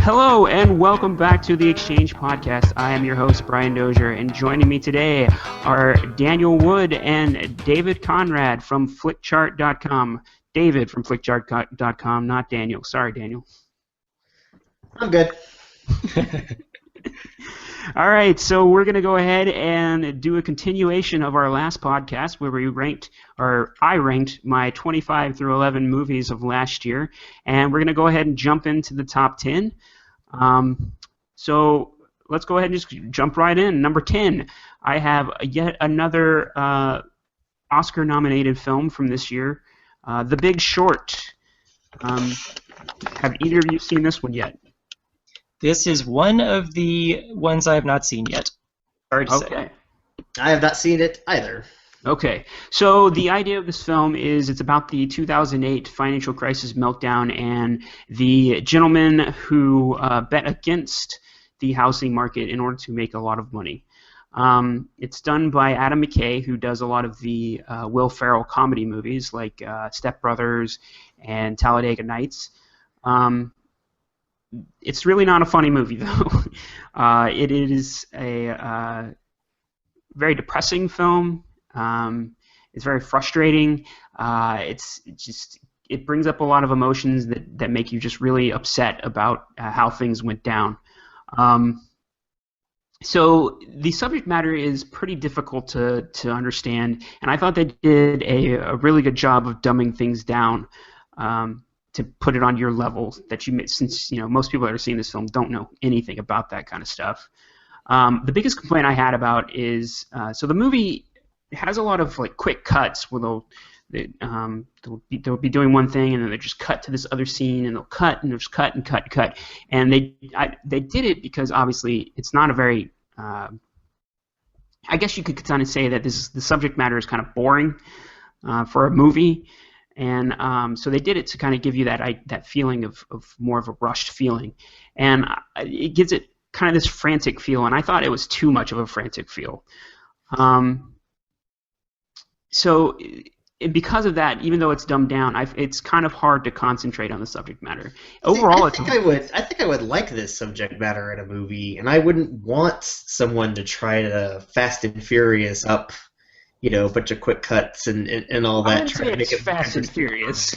Hello and welcome back to the Exchange Podcast. I am your host, Brian Dozier, and joining me today are Daniel Wood and David Conrad from flickchart.com. David from flickchart.com, not Daniel. Sorry, Daniel. I'm good. All right, so we're going to go ahead and do a continuation of our last podcast where I ranked my 25 through 11 movies of last year, and we're going to go ahead and jump into the top 10. So let's go ahead and just jump right in. Number 10, I have yet another Oscar-nominated film from this year, The Big Short. Have either of you seen this one yet? This is one of the ones I have not seen yet. Hard to say. I have not seen it either. Okay, so the idea of this film is it's about the 2008 financial crisis meltdown and the gentleman who bet against the housing market in order to make a lot of money. It's done by Adam McKay, who does a lot of the Will Ferrell comedy movies like Step Brothers and Talladega Nights. It's really not a funny movie, though. It is a very depressing film. It's very frustrating. It brings up a lot of emotions that make you just really upset about how things went down. So the subject matter is pretty difficult to understand, and I thought they did a really good job of dumbing things down. To put it on your level that you, since most people that are seeing this film don't know anything about that kind of stuff. The biggest complaint I had about is so the movie has a lot of like quick cuts where they'll be doing one thing and then they just cut to this other scene and they'll cut and they'll just cut and cut and cut, and they did it because obviously it's not a very I guess you could kind of say that the subject matter is kind of boring for a movie. And so they did it to kind of give you that feeling of more of a rushed feeling. And it gives it kind of this frantic feel, and I thought it was too much of a frantic feel. So because of that, even though it's dumbed down, it's kind of hard to concentrate on the subject matter. Overall, I think I would like this subject matter in a movie, and I wouldn't want someone to try to Fast and Furious up a bunch of quick cuts and all that. I wouldn't say it's Fast and Furious.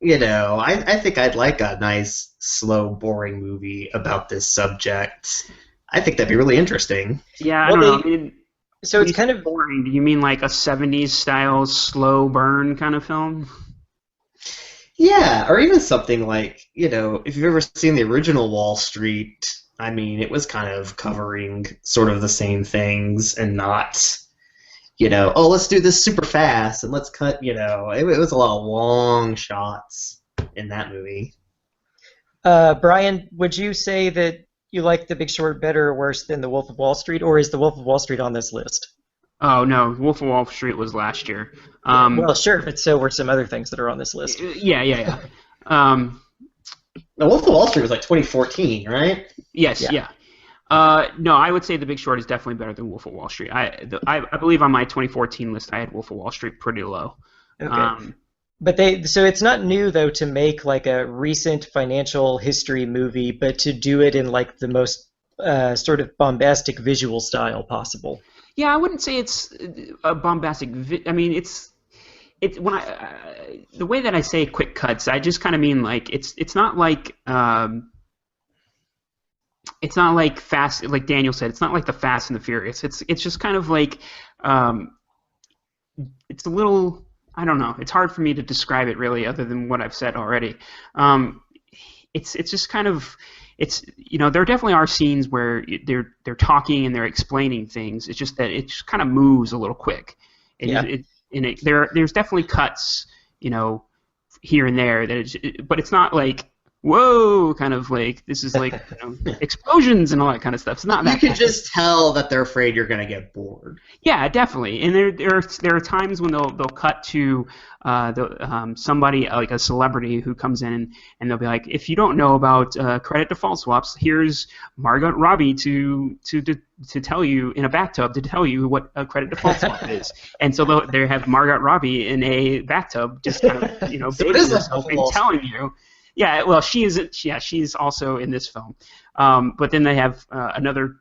I think I'd like a nice, slow, boring movie about this subject. I think that'd be really interesting. Yeah, I don't know. I mean, so it's kind of boring. Do you mean like a 70s style slow burn kind of film? Yeah, or even something like, if you've ever seen the original Wall Street, I mean, it was kind of covering sort of the same things and not... let's do this super fast and let's cut, it was a lot of long shots in that movie. Brian, would you say that you like The Big Short better or worse than The Wolf of Wall Street, or is The Wolf of Wall Street on this list? Oh, no, Wolf of Wall Street was last year. Well, sure, but so were some other things that are on this list. Yeah. The Wolf of Wall Street was like 2014, right? Yes, yeah. No, I would say The Big Short is definitely better than Wolf of Wall Street. I believe on my 2014 list I had Wolf of Wall Street pretty low. Okay. But so it's not new though to make like a recent financial history movie, but to do it in like the most sort of bombastic visual style possible. Yeah, I wouldn't say it's a bombastic. I mean, it's when the way that I say quick cuts, I just kind of mean like it's not like. It's not like Fast, like Daniel said. It's not like the Fast and the Furious. It's just kind of like, it's a little. I don't know. It's hard for me to describe it really, other than what I've said already. It's just kind of. There definitely are scenes where they're talking and they're explaining things. It's just that it just kind of moves a little quick. There's definitely cuts, here and there but it's not like. Whoa, kind of like, this is like explosions and all that kind of stuff. It's not that. You can just tell that they're afraid you're going to get bored. Yeah, definitely. And there are times when they'll cut to somebody, like a celebrity who comes in and they'll be like, if you don't know about credit default swaps, here's Margot Robbie to tell you in a bathtub to tell you what a credit default swap is. And so they have Margot Robbie in a bathtub just kind of, So bathing herself and telling you. Yeah, well, she is. Yeah, she's also in this film. But then they have another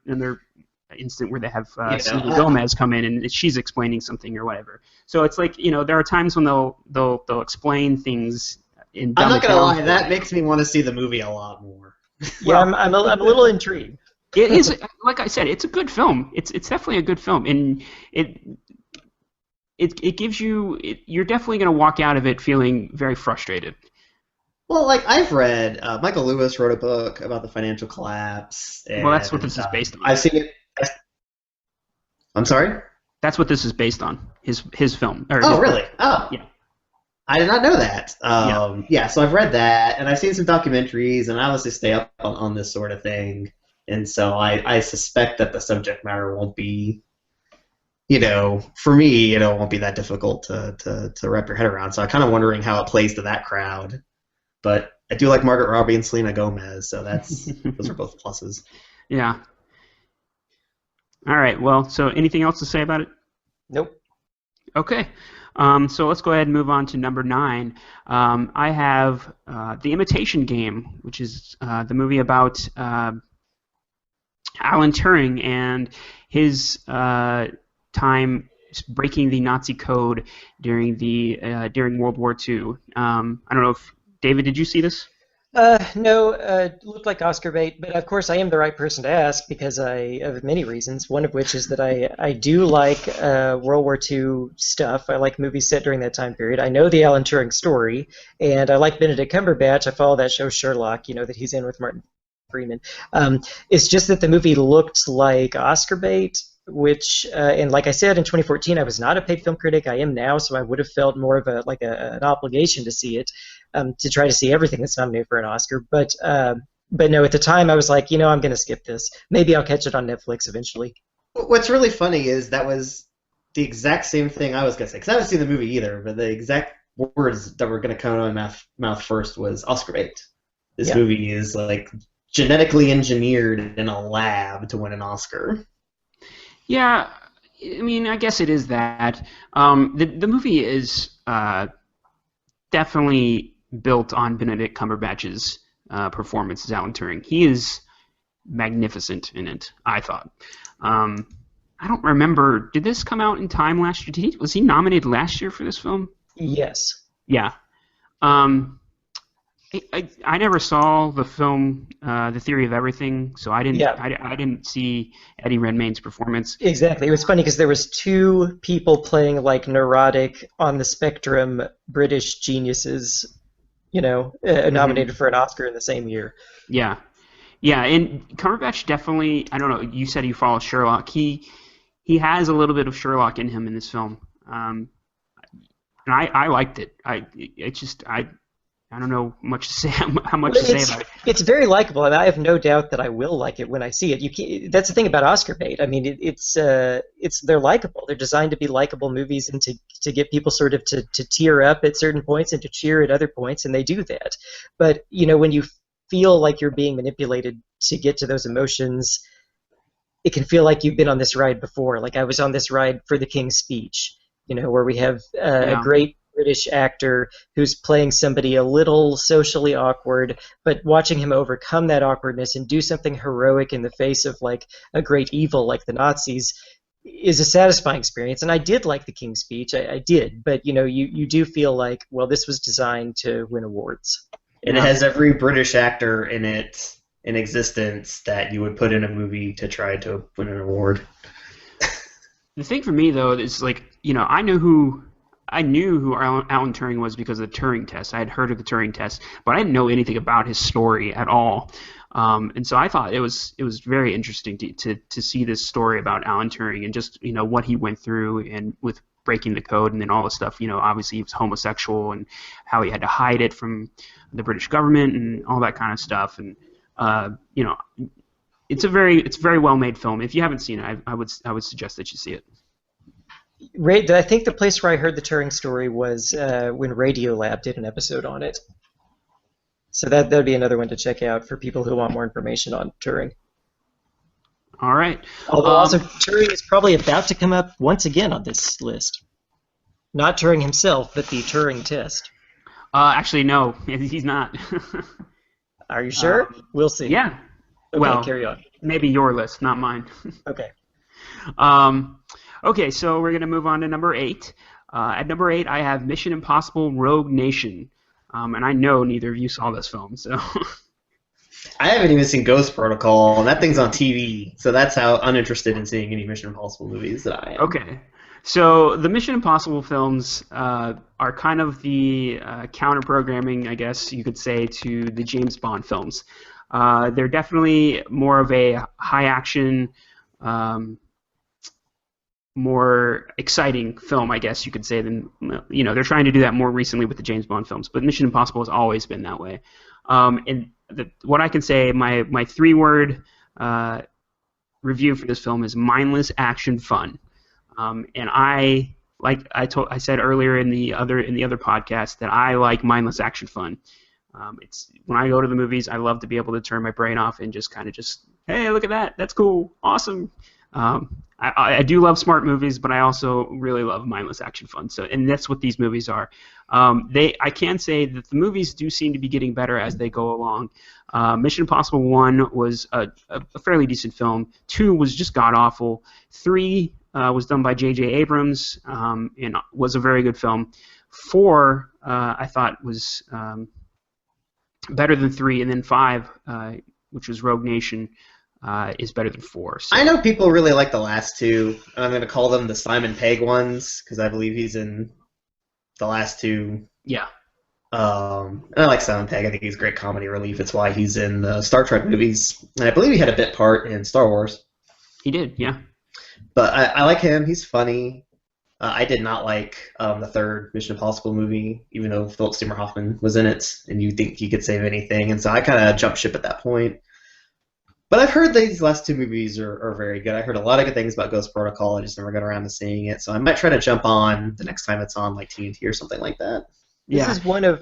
instant where they have Selena Yeah, Gomez come in and she's explaining something or whatever. So it's like there are times when they'll explain things and I'm dumb not it gonna down lie. for That you. makes me want to see the movie a lot more. Yeah, Well, I'm a little intrigued. it is like I said, it's a good film. It's definitely a good film, and it it gives you you're definitely going to walk out of it feeling very frustrated. Well, like I've read, Michael Lewis wrote a book about the financial collapse, Well, that's what and this is based on. I've seen it. I'm sorry. That's what this is based on. His film or Oh, his book. really? Oh, Yeah. I did not know that. Yeah. Yeah, so I've read that, and I've seen some documentaries, and I obviously stay up on this sort of thing, and so I suspect that the subject matter won't be, for me, won't be that difficult to wrap your head around. So I'm kind of wondering how it plays to that crowd. But I do like Margaret Robbie and Selena Gomez, so those are both pluses. Yeah. All right. Well, so anything else to say about it? Nope. Okay. So let's go ahead and move on to number 9. I have The Imitation Game, which is the movie about Alan Turing and his time breaking the Nazi code during during World War II. I don't know if David, did you see this? No, it looked like Oscar bait, but of course I am the right person to ask because of many reasons. One of which is that I do like World War II stuff. I like movies set during that time period. I know the Alan Turing story, and I like Benedict Cumberbatch. I follow that show Sherlock, that he's in with Martin Freeman. It's just that the movie looked like Oscar bait, which, and like I said, in 2014, I was not a paid film critic. I am now, so I would have felt more of an obligation to see it, to try to see everything that's nominated for an Oscar. But no, at the time, I was like, I'm going to skip this. Maybe I'll catch it on Netflix eventually. What's really funny is that was the exact same thing I was going to say, because I haven't seen the movie either, but the exact words that were going to come out of my mouth first was Oscar bait. This movie is like genetically engineered in a lab to win an Oscar. Yeah, I mean, I guess it is that. The movie is definitely built on Benedict Cumberbatch's performance as Alan Turing. He is magnificent in it, I thought. I don't remember. Did this come out in time last year? Was he nominated last year for this film? Yes. Yeah. I never saw the film The Theory of Everything, so I didn't. Yeah. I didn't see Eddie Redmayne's performance. Exactly. It was funny because there was two people playing like neurotic on the spectrum British geniuses, nominated for an Oscar in the same year. Yeah, yeah, and Cumberbatch definitely. I don't know. You said you follow Sherlock. He has a little bit of Sherlock in him in this film, and I liked it. I don't know much to say how much to say about it. It's very likable, and I have no doubt that I will like it when I see it. That's the thing about Oscar bait. I mean, they're likable. They're designed to be likable movies and to get people sort of to tear up at certain points and to cheer at other points, and they do that. But when you feel like you're being manipulated to get to those emotions, it can feel like you've been on this ride before. Like I was on this ride for The King's Speech, where we have a great British actor who's playing somebody a little socially awkward, but watching him overcome that awkwardness and do something heroic in the face of like a great evil like the Nazis is a satisfying experience. And I did like The King's Speech, I did, but you do feel like, well, this was designed to win awards. And it has every British actor in it in existence that you would put in a movie to try to win an award. The thing for me though is like I knew who Alan Turing was because of the Turing test. I had heard of the Turing test, but I didn't know anything about his story at all. And so I thought it was very interesting to see this story about Alan Turing and just what he went through and with breaking the code and then all the stuff. Obviously he was homosexual and how he had to hide it from the British government and all that kind of stuff. And it's a very well made film. If you haven't seen it, I would suggest that you see it. I think the place where I heard the Turing story was when Radiolab did an episode on it. So that would be another one to check out for people who want more information on Turing. All right. Although also Turing is probably about to come up once again on this list. Not Turing himself, but the Turing test. Actually, no, he's not. Are you sure? We'll see. Yeah. Okay, Well, carry on. maybe your list, not mine. Okay. Okay, so we're gonna move on to number 8. At number 8, I have Mission Impossible: Rogue Nation, and I know neither of you saw this film, so. I haven't even seen Ghost Protocol, and that thing's on TV, so that's how uninterested in seeing any Mission Impossible movies that I am. Okay. So the Mission Impossible films are kind of the counter-programming, I guess you could say, to the James Bond films. They're definitely more of a high-action, more exciting film, I guess you could say, than, they're trying to do that more recently with the James Bond films, but Mission Impossible has always been that way. And what I can say, my 3-word review for this film is mindless action fun. And I said earlier in the other podcast that I like mindless action fun. It's when I go to the movies, I love to be able to turn my brain off and just hey, look at that, that's cool, awesome. I do love smart movies, but I also really love mindless action fun. So, and that's what these movies are. I can say that the movies do seem to be getting better as they go along. Mission Impossible 1 was a fairly decent film. 2 was just god awful. 3 was done by J.J. Abrams and was a very good film. 4 I thought was better than 3, and then 5, which was Rogue Nation, is better than 4. So. I know people really like the last 2. I'm going to call them the Simon Pegg ones because I believe he's in the last 2. Yeah. And I like Simon Pegg. I think he's great comedy relief. It's why he's in the Star Trek movies. And I believe he had a bit part in Star Wars. He did, yeah. But I like him. He's funny. I did not like the third Mission Impossible movie, even though Philip Seymour Hoffman was in it, and you think he could save anything. And so I kind of jumped ship at that point. But I've heard these last 2 movies are very good. I heard a lot of good things about Ghost Protocol. I just never got around to seeing it. So I might try to jump on the next time it's on, like TNT or something like that. This is one of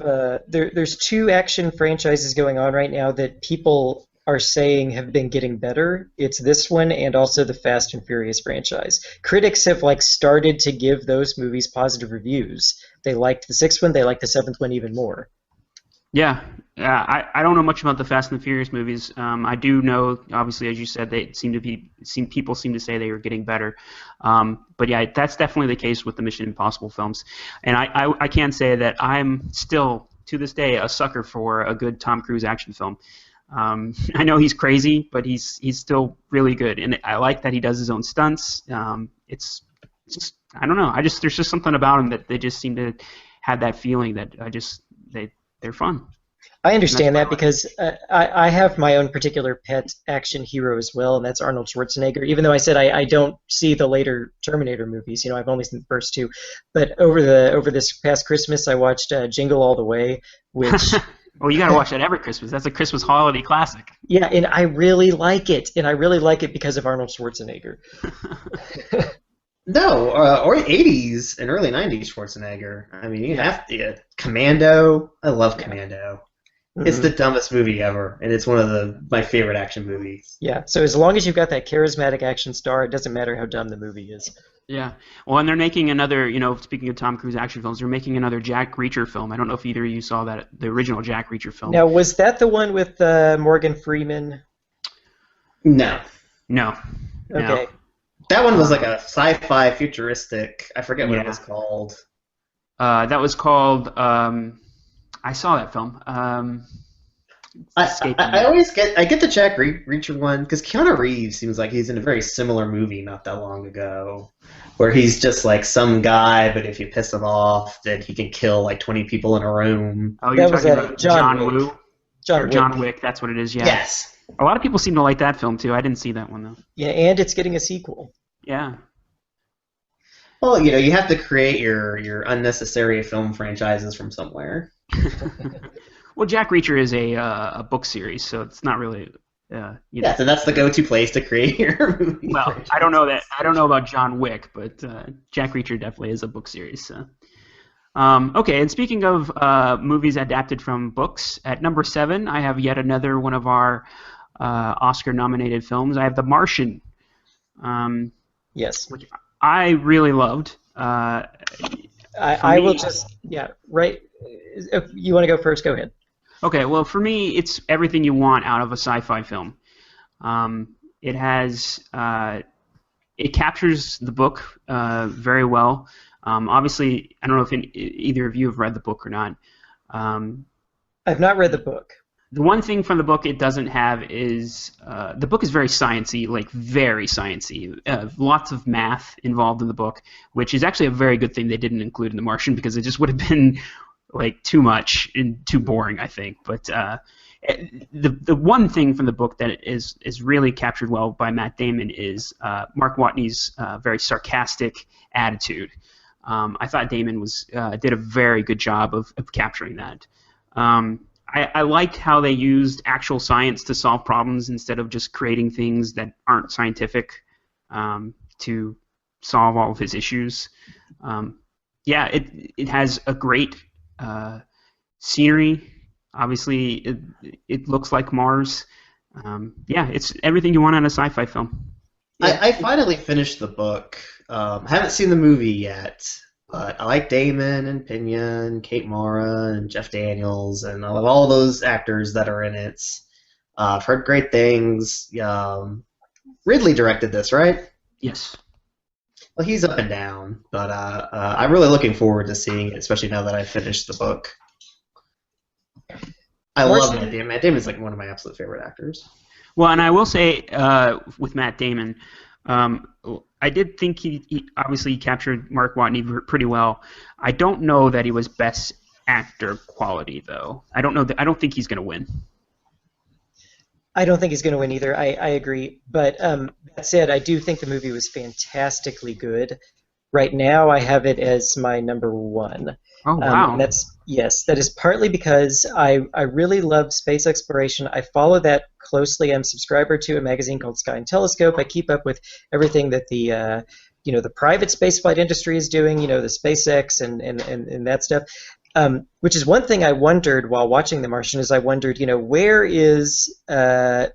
there's 2 action franchises going on right now that people are saying have been getting better. It's this one and also the Fast and Furious franchise. Critics have started to give those movies positive reviews. They liked the 6th one, they liked the 7th one even more. Yeah, I don't know much about the Fast and the Furious movies. I do know, obviously, as you said, people seem to say they were getting better. But yeah, that's definitely the case with the Mission Impossible films. And I can say that I'm still, to this day, a sucker for a good Tom Cruise action film. I know he's crazy, but he's still really good, and I like that he does his own stunts. It's just, I don't know. There's just something about him that they just seem to have that feeling that they're fun. I understand that because I have my own particular pet action hero as well, and that's Arnold Schwarzenegger. Even though I said I don't see the later Terminator movies, I've only seen the first 2. But over this past Christmas, I watched Jingle All the Way, which. Well, you gotta watch that every Christmas. That's a Christmas holiday classic. Yeah, and I really like it, because of Arnold Schwarzenegger. No, or 80s and early 90s Schwarzenegger. I mean, you have to. Commando. I love Commando. Mm-hmm. It's the dumbest movie ever, and it's one of my favorite action movies. Yeah, so as long as you've got that charismatic action star, it doesn't matter how dumb the movie is. Yeah. Well, and they're making another, speaking of Tom Cruise action films, they're making another Jack Reacher film. I don't know if either of you saw that, the original Jack Reacher film. Now, was that the one with Morgan Freeman? No. Okay. No. That one was like a sci-fi futuristic. I forget what it was called. That was called. I saw that film. I always get the Jack Reacher one because Keanu Reeves seems like he's in a very similar movie not that long ago, where he's just like some guy, but if you piss him off, then he can kill like 20 people in a room. Oh, you're talking about John Woo? John Wick, that's what it is, yeah. Yes. A lot of people seem to like that film, too. I didn't see that one, though. Yeah, and it's getting a sequel. Yeah. Well, you have to create your unnecessary film franchises from somewhere. Well, Jack Reacher is a book series, so it's not really. Yeah, so that's the go-to place to create your movie. Well, franchise. I don't know that. I don't know about John Wick, but Jack Reacher definitely is a book series. So. Okay, and speaking of movies adapted from books, at number 7, I have yet another one of our Oscar-nominated films. I have The Martian. Yes. Which I really loved. I will just right. You want to go first? Go ahead. Okay, well, for me, it's everything you want out of a sci-fi film. It has it captures the book very well. Obviously, I don't know if either of you have read the book or not. Um, I've not read the book. the one thing from the book it doesn't have is the book is very sciencey, like very sciencey. Lots of math involved in the book, which is actually a very good thing they didn't include in The Martian because it just would have been like too much and too boring, I think. But the one thing from the book that is really captured well by Matt Damon is Mark Watney's very sarcastic attitude. I thought Damon did a very good job of capturing that. I liked how they used actual science to solve problems instead of just creating things that aren't scientific to solve all of his issues. Yeah, it has a great scenery. Obviously, it looks like Mars. Yeah, it's everything you want in a sci-fi film. Yeah. I finally finished the book. Haven't seen the movie yet, but I like Damon and Pena and Kate Mara and Jeff Daniels, and I love all those actors that are in it. I've heard great things. Ridley directed this, right? Yes. Well, he's up and down, but I'm really looking forward to seeing it, especially now that I've finished the book. I love Matt Damon. Matt Damon's like one of my absolute favorite actors. Well, and I will say with Matt Damon, I did think he obviously captured Mark Watney pretty well. I don't know that he was best actor quality though. I don't think he's going to win. I don't think he's going to win either. I agree. But that said, I do think the movie was fantastically good. Right now, I have it as my number one. Oh, wow. That is partly because I really love space exploration. I follow that closely. I'm a subscriber to a magazine called Sky and Telescope. I keep up with everything that the private spaceflight industry is doing, the SpaceX and that stuff. Which is one thing I wondered while watching The Martian is I wondered, where is PayPal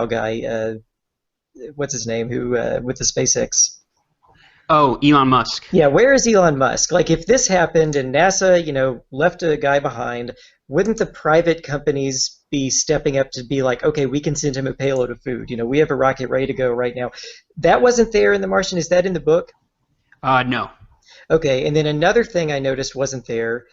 guy, what's his name, who with the SpaceX? Oh, Elon Musk. Yeah, where is Elon Musk? Like, if this happened and NASA, left a guy behind, wouldn't the private companies be stepping up to be like, okay, we can send him a payload of food. We have a rocket ready to go right now. That wasn't there in The Martian. Is that in the book? No. Okay, and then another thing I noticed wasn't there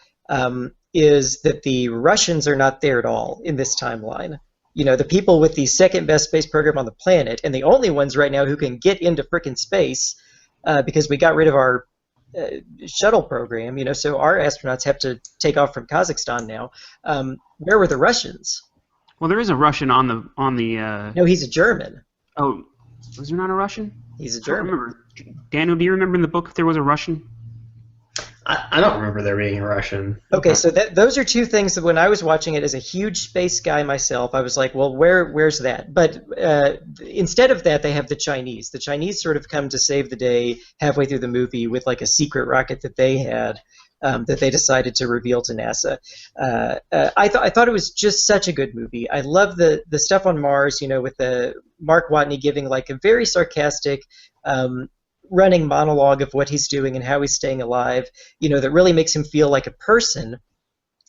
is that the Russians are not there at all in this timeline. The people with the second best space program on the planet, and the only ones right now who can get into frickin' space because we got rid of our shuttle program, so our astronauts have to take off from Kazakhstan now. Where were the Russians? Well, there is a Russian on the. No, he's a German. Oh, was there not a Russian? He's a I German. don't remember. Daniel, do you remember in the book if there was a Russian? I don't remember there being a Russian. Okay, so those are two things that when I was watching it as a huge space guy myself, I was like, well, where's that? But instead of that, they have the Chinese. The Chinese sort of come to save the day halfway through the movie with like a secret rocket that they had that they decided to reveal to NASA. I thought it was just such a good movie. I love the stuff on Mars, with the Mark Watney giving like a very sarcastic running monologue of what he's doing and how he's staying alive, that really makes him feel like a person,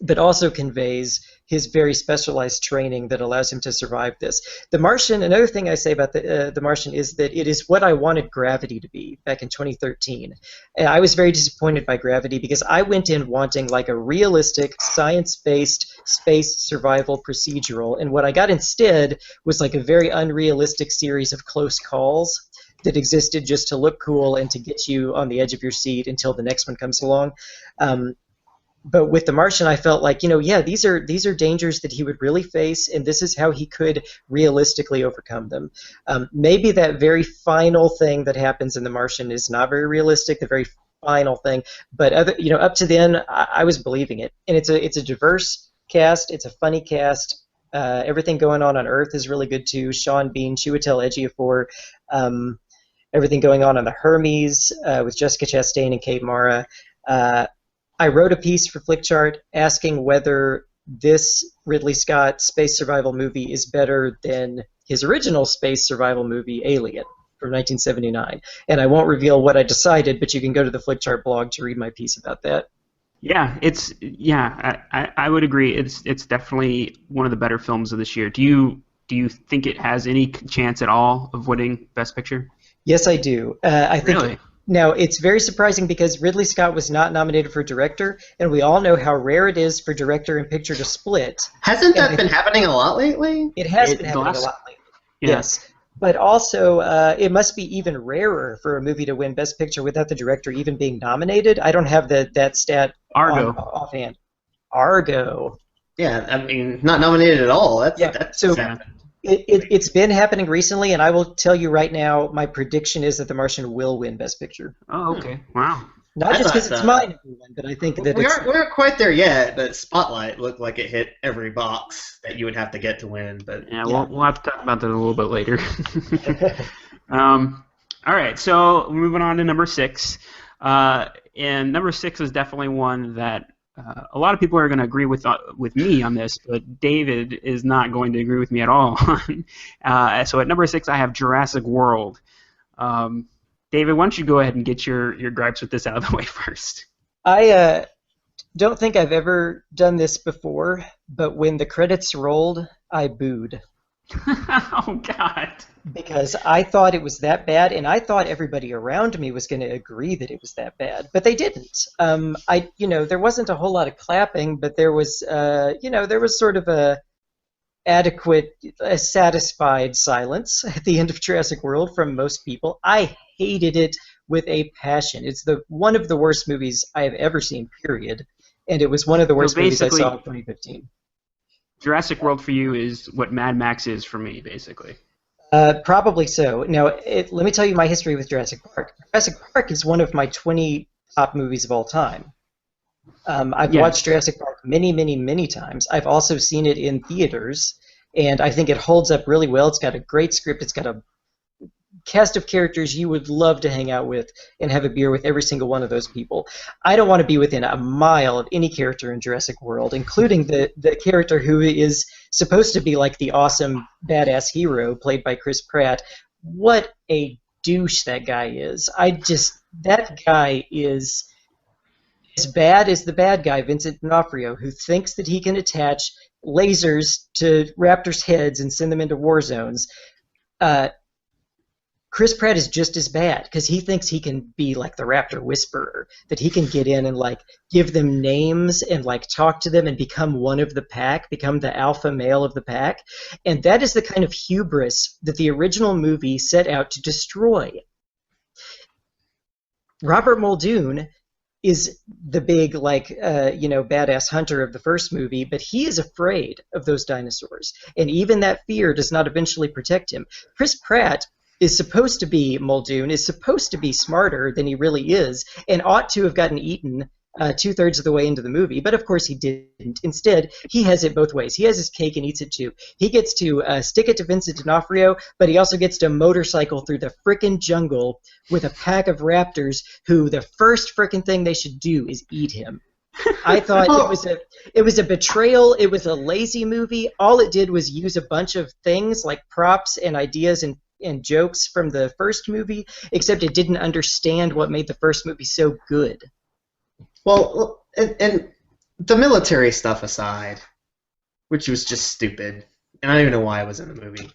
but also conveys his very specialized training that allows him to survive this. The Martian, another thing I say about the Martian is that it is what I wanted Gravity to be back in 2013. And I was very disappointed by Gravity because I went in wanting like a realistic, science-based space survival procedural, and what I got instead was like a very unrealistic series of close calls that existed just to look cool and to get you on the edge of your seat until the next one comes along. But with The Martian, I felt like, these are dangers that he would really face, and this is how he could realistically overcome them. Maybe that very final thing that happens in The Martian is not very realistic, the very final thing, but up to then, I was believing it. And it's a diverse cast, it's a funny cast. Everything going on Earth is really good too. Sean Bean, Chiwetel Ejiofor, everything going on the Hermes with Jessica Chastain and Kate Mara. I wrote a piece for Flickchart asking whether this Ridley Scott space survival movie is better than his original space survival movie, Alien, from 1979. And I won't reveal what I decided, but you can go to the Flickchart blog to read my piece about that. I would agree. It's definitely one of the better films of this year. Do you think it has any chance at all of winning Best Picture? Yes, I do. I think Really? now it's very surprising because Ridley Scott was not nominated for director, and we all know how rare it is for director and picture to split. Hasn't And that been happening a lot lately? it has been It the happening a last lot lately. yeah. Yes, but also it must be even rarer for a movie to win Best Picture without the director even being nominated. I don't have that stat on Argo. offhand. Argo. Yeah, I mean, not nominated at all. Yeah. That's So Yeah. it's been happening recently, and I will tell you right now, my prediction is that The Martian will win Best Picture. Oh, okay. Wow. Not I just thought because it's my number one, but I think that we it's aren't quite there yet, but Spotlight looked like it hit every box that you would have to get to win. But Yeah, Yeah. we'll have to talk about that a little bit later. All right, so moving on to number 6. And number 6 is definitely one that a lot of people are going to agree with me on this, but David is not going to agree with me at all. So at number 6, I have Jurassic World. David, why don't you go ahead and get your gripes with this out of the way first? I don't think I've ever done this before, but when the credits rolled, I booed Oh, God. because I thought it was that bad, and I thought everybody around me was going to agree that it was that bad, but they didn't. There wasn't a whole lot of clapping, but there was, there was sort of a satisfied silence at the end of Jurassic World from most people. I hated it with a passion. It's one of the worst movies I have ever seen, period. And it was one of the So worst movies I basically, saw in 2015. Jurassic World for you is what Mad Max is for me, basically. Probably so. Now, let me tell you my history with Jurassic Park. Jurassic Park is one of my 20 top movies of all time. I've Yeah. watched Jurassic Park many, many, many times. I've also seen it in theaters, and I think it holds up really well. It's got a great script. It's got a cast of characters you would love to hang out with and have a beer with every single one of those people. I don't want to be within a mile of any character in Jurassic World, including the character who is supposed to be like the awesome badass hero played by Chris Pratt. What a douche that guy is. That guy is as bad as the bad guy, Vincent D'Onofrio, who thinks that he can attach lasers to raptors' heads and send them into war zones. Chris Pratt is just as bad because he thinks he can be like the Raptor Whisperer, that he can get in and like give them names and like talk to them and become one of the pack, become the alpha male of the pack. And that is the kind of hubris that the original movie set out to destroy. Robert Muldoon is the big badass hunter of the first movie, but he is afraid of those dinosaurs, and even that fear does not eventually protect him. Chris Pratt is supposed to be Muldoon, is supposed to be smarter than he really is, and ought to have gotten eaten 2/3 of the way into the movie, but of course he didn't. Instead, he has it both ways. He has his cake and eats it too. He gets to stick it to Vincent D'Onofrio, but he also gets to motorcycle through the frickin' jungle with a pack of raptors who the first frickin' thing they should do is eat him. I thought it was a betrayal. It was a lazy movie. All it did was use a bunch of things like props and ideas and jokes from the first movie, except it didn't understand what made the first movie so good. Well, and the military stuff aside, which was just stupid, and I don't even know why it was in the movie.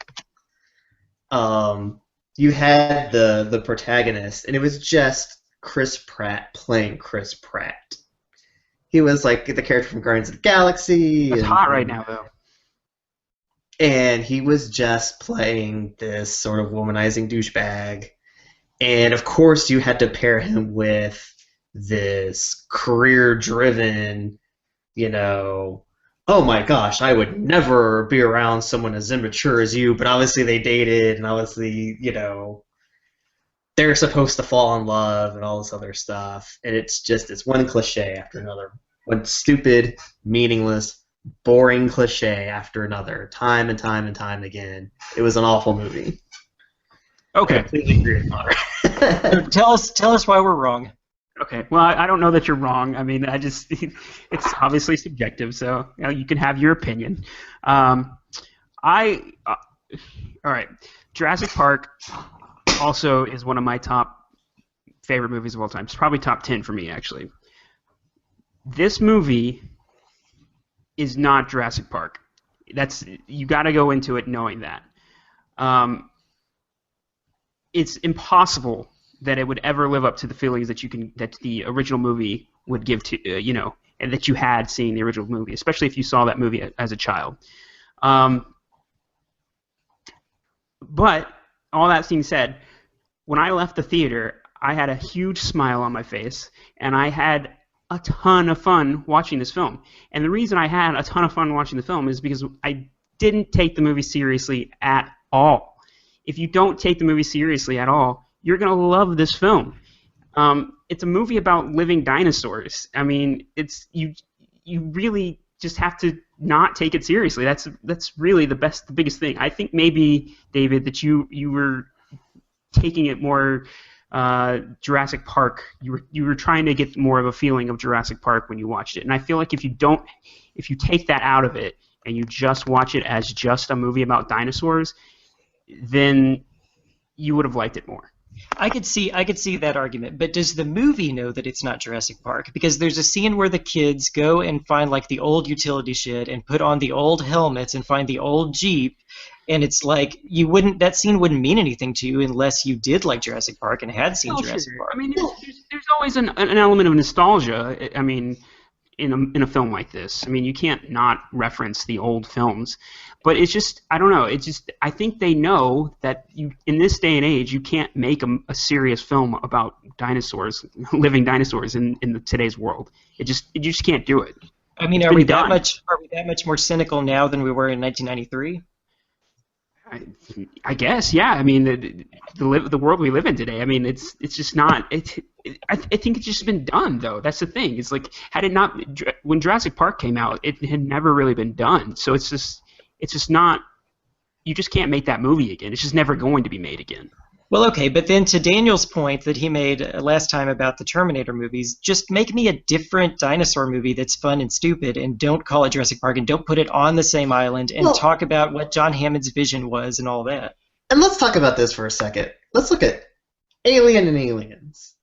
You had the protagonist, and it was just Chris Pratt playing Chris Pratt. He was like the character from Guardians of the Galaxy. It's hot right now, though. And he was just playing this sort of womanizing douchebag. And of course, you had to pair him with this career-driven, oh my gosh, I would never be around someone as immature as you, but obviously they dated, and obviously, they're supposed to fall in love and all this other stuff. And it's one cliche after another. One stupid, meaningless, boring cliche after another, time and time and time again. It was an awful movie. Okay. I completely agree with Connor. So tell us why we're wrong. Okay. Well, I don't know that you're wrong. I mean, it's obviously subjective, so you can have your opinion. All right. Jurassic Park also is one of my top favorite movies of all time. It's probably top 10 for me, actually. This movie is not Jurassic Park. You got to go into it knowing that. Um, it's impossible that it would ever live up to the feelings that the original movie would give to and that you had seeing the original movie, especially if you saw that movie as a child. But all that being said, when I left the theater, I had a huge smile on my face, and I had a ton of fun watching this film. And the reason I had a ton of fun watching the film is because I didn't take the movie seriously at all. If you don't take the movie seriously at all, you're going to love this film. It's a movie about living dinosaurs. I mean, you really just have to not take it seriously. That's really the biggest thing. I think maybe, David, that you were taking it more Jurassic Park. You were trying to get more of a feeling of Jurassic Park when you watched it. And I feel like if you take that out of it and you just watch it as just a movie about dinosaurs, then you would have liked it more. I could see that argument, but does the movie know that it's not Jurassic Park? Because there's a scene where the kids go and find like the old utility shed and put on the old helmets and find the old Jeep, and it's like that scene wouldn't mean anything to you unless you did like Jurassic Park and had seen Jurassic Park. I mean, there's always an element of nostalgia. I mean, in a film like this, I mean, you can't not reference the old films. But it's just, I don't know. It's just, I think they know that in this day and age, you can't make a serious film about dinosaurs, living dinosaurs in today's world. You just can't do it. I mean, are we that much more cynical now than we were in 1993? I guess, yeah. I mean, the world we live in today. I mean, it's just not. I think it's just been done, though. That's the thing. It's like had it not when Jurassic Park came out, it had never really been done. So it's just not. You just can't make that movie again. It's just never going to be made again. Well, okay, but then to Daniel's point that he made last time about the Terminator movies, just make me a different dinosaur movie that's fun and stupid, and don't call it Jurassic Park, and don't put it on the same island, and talk about what John Hammond's vision was and all that. And let's talk about this for a second. Let's look at Alien and Aliens.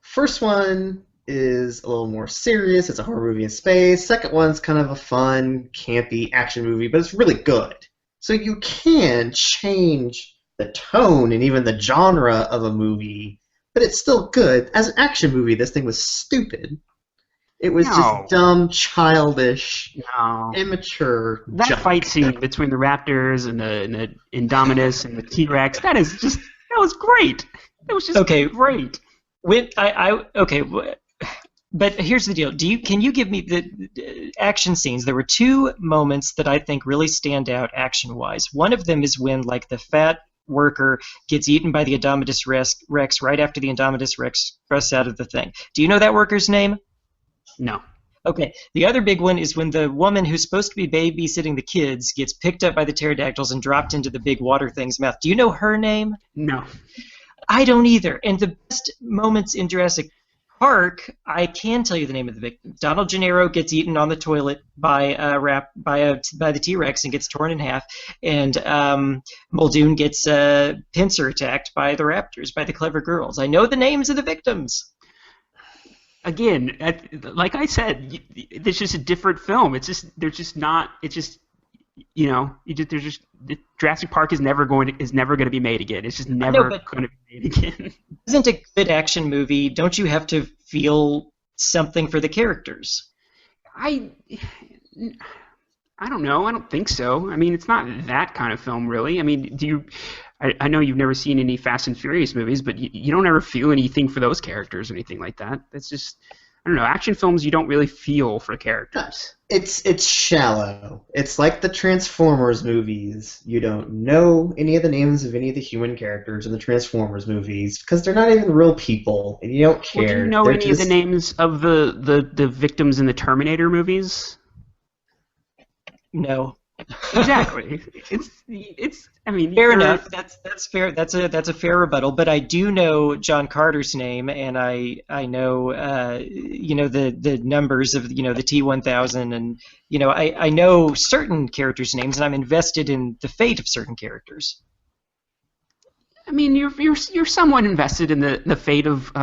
First one is a little more serious. It's a horror movie in space. Second one's kind of a fun, campy action movie, but it's really good. So you can change the tone and even the genre of a movie, but it's still good. As an action movie, this thing was stupid. It was just dumb, childish, immature. That fight scene between the raptors and the Indominus and the T-Rex, that was great. That was just great. But here's the deal. Can you give me the action scenes? There were two moments that I think really stand out action-wise. One of them is when like the fat worker gets eaten by the Indominus Rex right after the Indominus Rex busts out of the thing. Do you know that worker's name? No. Okay. The other big one is when the woman who's supposed to be babysitting the kids gets picked up by the pterodactyls and dropped into the big water thing's mouth. Do you know her name? No. I don't either. And the best moments in Jurassic Park, I can tell you the name of the victim. Donald Gennaro gets eaten on the toilet by the T-Rex and gets torn in half, and Muldoon gets pincer attacked by the raptors, by the clever girls. I know the names of the victims. Again, like I said, it's just a different film. Jurassic Park is never going to be made again. It's just never going to be made again. Isn't a good action movie? Don't you have to feel something for the characters? I don't know. I don't think so. I mean, it's not that kind of film, really. I mean, I know you've never seen any Fast and Furious movies, but you don't ever feel anything for those characters or anything like that. That's just, I don't know. Action films, you don't really feel for characters. It's shallow. It's like the Transformers movies. You don't know any of the names of any of the human characters in the Transformers movies because they're not even real people, and you don't care. Well, do you know any of the names of the victims in the Terminator movies? No. Exactly. It's. I mean, fair enough. That's fair. That's a fair rebuttal. But I do know John Carter's name, and I know the numbers of the T-1000, and I know certain characters' names, and I'm invested in the fate of certain characters. I mean, you're somewhat invested in the fate of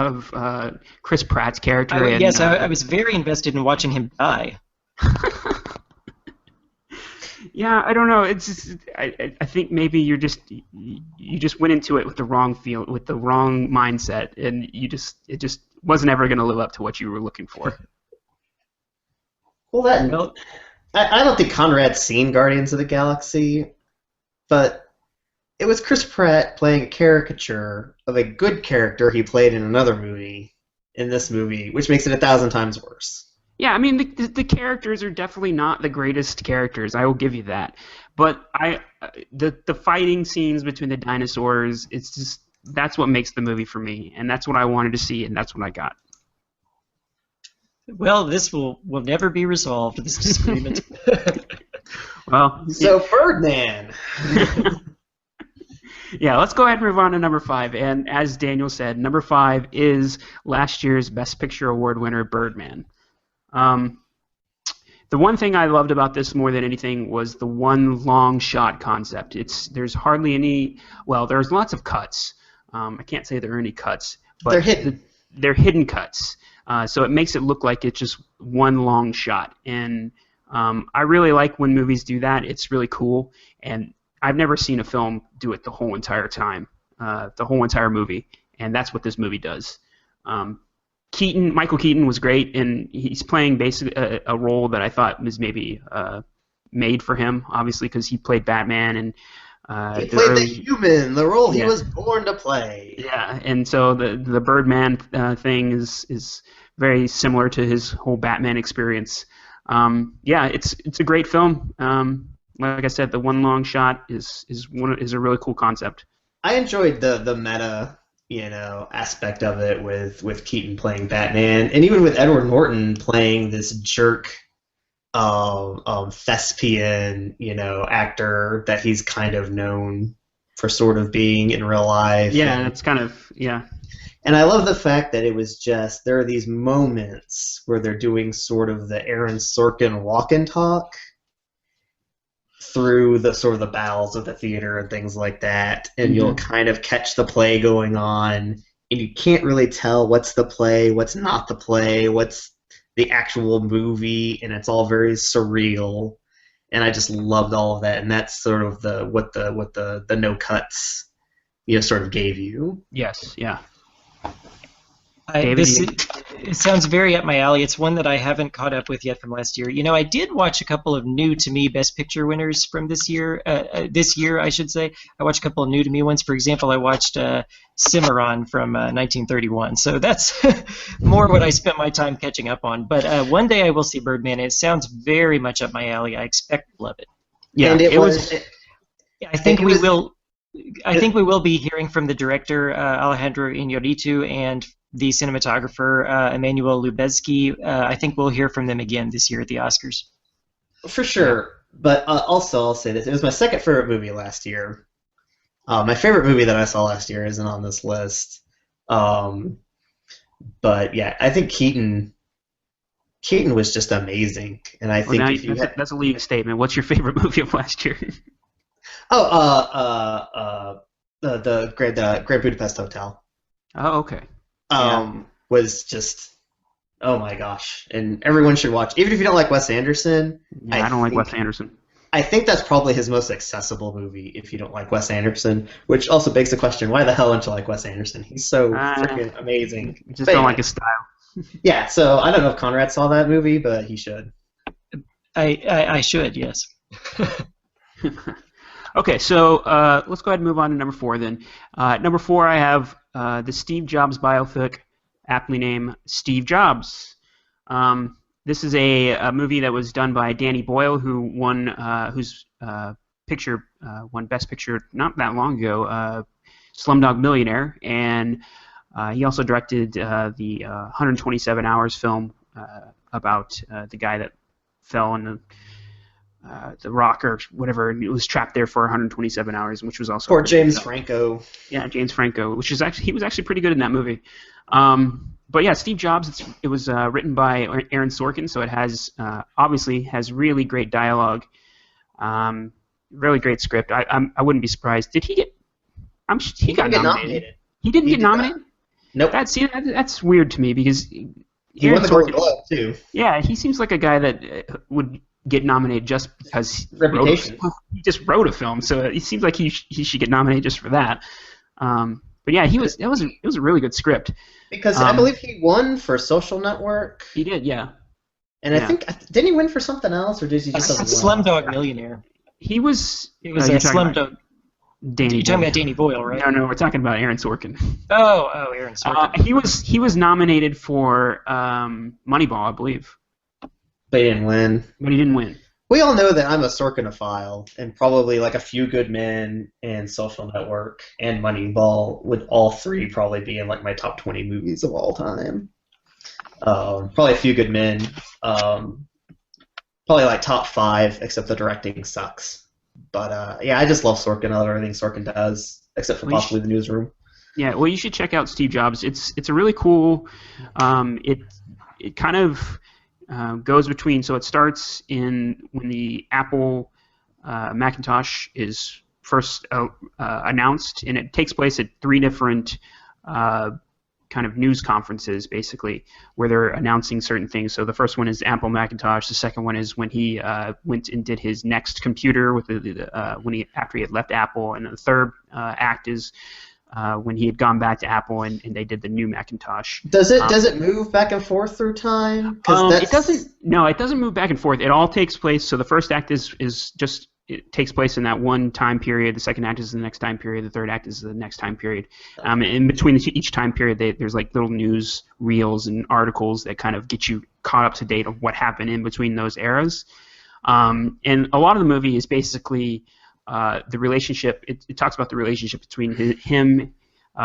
Chris Pratt's character. Yes, I was very invested in watching him die. Yeah, I don't know. It's just, I think maybe you just went into it with the wrong with the wrong mindset, and it just wasn't ever going to live up to what you were looking for. Well, I don't think Conrad's seen Guardians of the Galaxy, but it was Chris Pratt playing a caricature of a good character he played in another movie, in this movie, which makes it 1,000 times worse. Yeah, I mean the characters are definitely not the greatest characters. I will give you that. But the fighting scenes between the dinosaurs, it's just that's what makes the movie for me, and that's what I wanted to see, and that's what I got. Well, this will never be resolved, this disagreement. Well, so Birdman. Yeah, let's go ahead and move on to number 5. And as Daniel said, number 5 is last year's Best Picture Award winner, Birdman. The one thing I loved about this more than anything was the one long shot concept. There's hardly any. Well, there's lots of cuts. I can't say there are any cuts, but they're hidden. They're hidden cuts. So it makes it look like it's just one long shot. And I really like when movies do that. It's really cool. And I've never seen a film do it the whole entire time, the whole entire movie. And that's what this movie does. Michael Keaton was great, and he's playing basically a role that I thought was maybe made for him, obviously, because he played Batman. And he played the human, the role he was born to play. Yeah, and so the Birdman thing is very similar to his whole Batman experience. Yeah, it's a great film. Like I said, the one long shot is a really cool concept. I enjoyed the meta, aspect of it with Keaton playing Batman, and even with Edward Norton playing this jerk, thespian, actor that he's kind of known for sort of being in real life. Yeah, that's kind of And I love the fact that it was just there are these moments where they're doing sort of the Aaron Sorkin walk and talk through the sort of the bowels of the theater and things like that, and you'll kind of catch the play going on, and you can't really tell what's the play, what's not the play, what's the actual movie, and it's all very surreal. And I just loved all of that, and that's sort of what the no cuts sort of gave you. Yes, yeah. It sounds very up my alley. It's one that I haven't caught up with yet from last year. I did watch a couple of new to me Best Picture winners from this year. This year, I should say. I watched a couple of new to me ones. For example, I watched Cimarron from 1931. So that's more what I spent my time catching up on. But one day I will see Birdman. It sounds very much up my alley. I expect to love it. Yeah, and it was. I think we will. I think we will be hearing from the director Alejandro Iñárritu and the cinematographer Emmanuel Lubezki. I think we'll hear from them again this year at the Oscars. For sure. But also, I'll say this. It was my second favorite movie last year. My favorite movie that I saw last year isn't on this list. But yeah, I think Keaton was just amazing. And I think that's a leading statement. What's your favorite movie of last year? The Grand Budapest Hotel. Oh, okay. Was just, oh my gosh, and everyone should watch. Even if you don't like Wes Anderson, I don't like Wes Anderson. I think that's probably his most accessible movie. If you don't like Wes Anderson, which also begs the question: why the hell don't you like Wes Anderson? He's so freaking amazing. Just don't like his style. Yeah, so I don't know if Conrad saw that movie, but he should. I should, yes. Okay, so let's go ahead and move on to number 4 then. Number 4, I have the Steve Jobs biopic, aptly named Steve Jobs. This is a movie that was done by Danny Boyle, whose picture won Best Picture not that long ago, Slumdog Millionaire, and he also directed the 127 Hours film about the guy that fell in the rock or whatever, and it was trapped there for 127 hours, which was also poor James Franco. Yeah, James Franco, he was actually pretty good in that movie. But yeah, Steve Jobs. It was written by Aaron Sorkin, so it obviously has really great dialogue, really great script. I wouldn't be surprised. Did he get He He got didn't get nominated. nominated. He didn't He get did not. nominated. Nope. That's weird to me because He Aaron won the Golden Sorkin. Globe too. Yeah, he seems like a guy that would get nominated just because Reputation. he just wrote a film. So it seems like he should get nominated just for that. But yeah, it was a really good script. Because I Um, believe he won for Social Network, he did, yeah. and I Yeah. think didn't he win for something else, or did he just have one? Slumdog Millionaire. He was. It was you're a talking about Slumdog. Danny You're talking Boyle. about Danny Boyle, right? No, we're talking about Aaron Sorkin. Oh, Aaron Sorkin. He was nominated for Moneyball, I believe, But he didn't win. but he didn't win. We all know that I'm a Sorkinophile, and probably like A Few Good Men and Social Network and Moneyball would all three probably be in like my top 20 movies of all time. Probably A Few Good Men. Probably like top 5, except the directing sucks. But yeah, I just love Sorkin. I love everything Sorkin does, except for possibly The Newsroom. Yeah, well, you should check out Steve Jobs. It's a really cool. It kind of goes between. So it starts in when the Apple Macintosh is first announced, and it takes place at 3 different kind of news conferences, basically, where they're announcing certain things. So the first one is Apple Macintosh. The second one is when he went and did his next computer with after he had left Apple, and the third act is when he had gone back to Apple and they did the new Macintosh. Does it move back and forth through time? It doesn't. No, it doesn't move back and forth. It all takes place. So the first act is just it takes place in that one time period. The second act is the next time period. The third act is the next time period. In between each time period, there's like little news reels and articles that kind of get you caught up to date of what happened in between those eras. And a lot of the movie is basically the relationship. It talks about the relationship between him,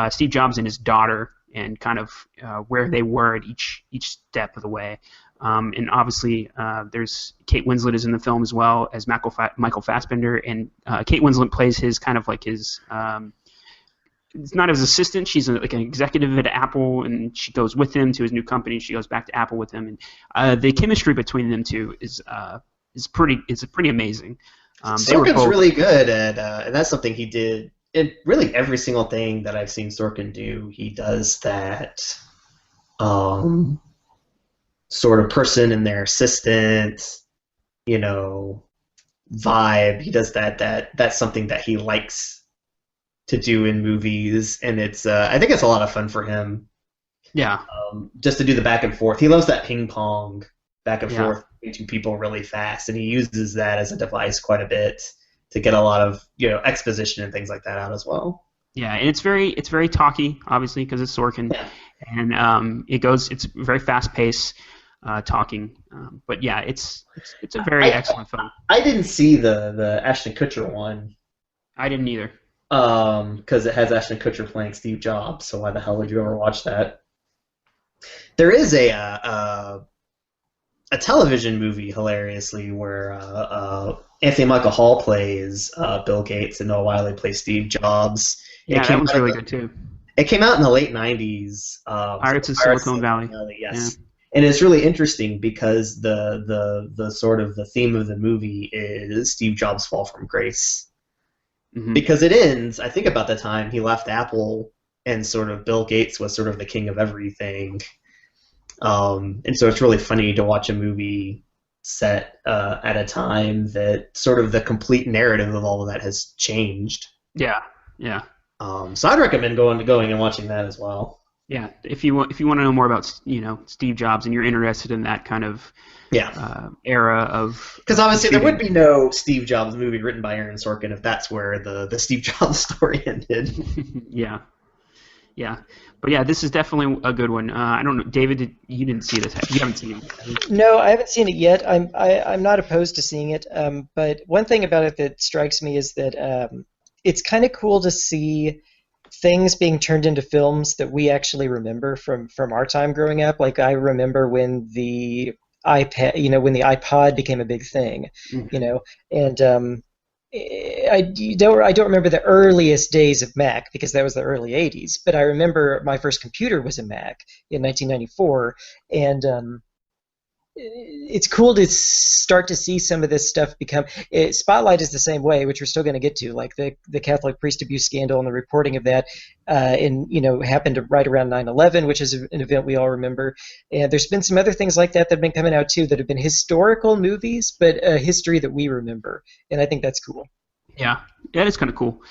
Steve Jobs, and his daughter, and kind of where they were at each step of the way. And obviously, there's Kate Winslet is in the film as well as Michael Fassbender, and Kate Winslet plays his kind of like his. It's not his assistant. She's like an executive at Apple, and she goes with him to his new company. She goes back to Apple with him, and the chemistry between them two is pretty amazing. Sorkin's really good at, and that's something he did in really every single thing that I've seen Sorkin do. He does that. Sort of person and their assistant, vibe. He does that's something that he likes to do in movies, and it's I think it's a lot of fun for him. Yeah. Just to do the back and forth. He loves that ping pong back and forth between two people really fast, and he uses that as a device quite a bit to get a lot of exposition and things like that out as well. Yeah, and it's very talky, obviously, because it's Sorkin, and it's very fast paced. Talking, but yeah, it's a very excellent film. I didn't see the Ashton Kutcher one. I didn't either. Because it has Ashton Kutcher playing Steve Jobs. So why the hell would you ever watch that? There is a television movie, hilariously, where Anthony Michael Hall plays Bill Gates and Noah Wyle plays Steve Jobs. Yeah, that one's really good too. It came out in the late '90s. Pirates of Silicon Valley. Yes. Yeah. And it's really interesting because the sort of the theme of the movie is Steve Jobs' fall from grace. Mm-hmm. Because it ends, I think about the time he left Apple and sort of Bill Gates was sort of the king of everything. And so it's really funny to watch a movie set at a time that sort of the complete narrative of all of that has changed. Yeah. So I'd recommend going and watching that as well. Yeah, if you want to know more about Steve Jobs and you're interested in that kind of era of because obviously there would be no Steve Jobs movie written by Aaron Sorkin if that's where the Steve Jobs story ended. Yeah, but yeah, this is definitely a good one. I don't know, David, you didn't see this? You haven't seen it? No, I haven't seen it yet. I'm not opposed to seeing it. But one thing about it that strikes me is that it's kind of cool to see things being turned into films that we actually remember from our time growing up. Like I remember when the iPod became a big thing, and I don't remember the earliest days of Mac because that was the early 80s, but I remember my first computer was a Mac in 1994, and it's cool to start to see some of this stuff become. Spotlight is the same way, which we're still going to get to, like the Catholic priest abuse scandal and the reporting of that, and happened right around 9/11, which is an event we all remember. And there's been some other things like that that have been coming out too, that have been historical movies, but a history that we remember, and I think that's cool. Yeah, that is kind of cool.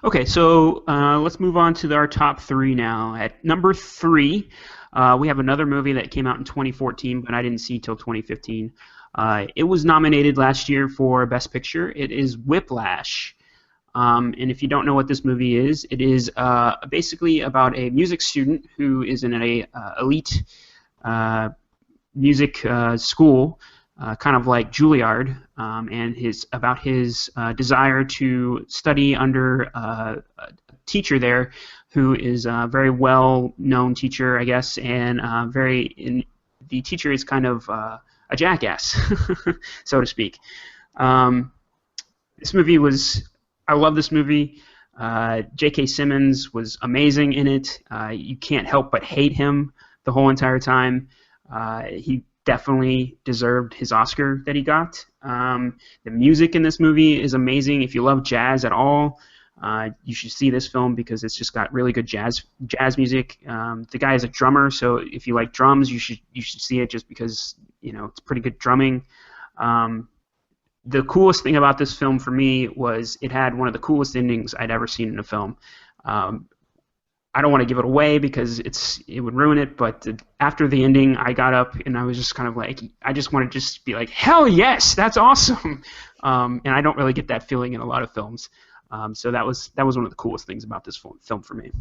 Okay, so let's move on to our top three now. At number three, we have another movie that came out in 2014, but I didn't see till 2015. It was nominated last year for Best Picture. It is Whiplash. And if you don't know what this movie is, it is basically about a music student who is in an elite music school, kind of like Juilliard, and about his desire to study under a teacher there who is a very well-known teacher, I guess, and the teacher is kind of a jackass, so to speak. This movie I love this movie. J.K. Simmons was amazing in it. You can't help but hate him the whole entire time. He definitely deserved his Oscar that he got. The music in this movie is amazing. If you love jazz at all, you should see this film because it's just got really good jazz music. The guy is a drummer, so if you like drums, you should see it just because it's pretty good drumming. The coolest thing about this film for me was it had one of the coolest endings I'd ever seen in a film. I don't want to give it away because it would ruin it, but after the ending, I got up and I was just kind of like, I just want to just be like, hell yes, that's awesome. And I don't really get that feeling in a lot of films. So that was one of the coolest things about this film for me.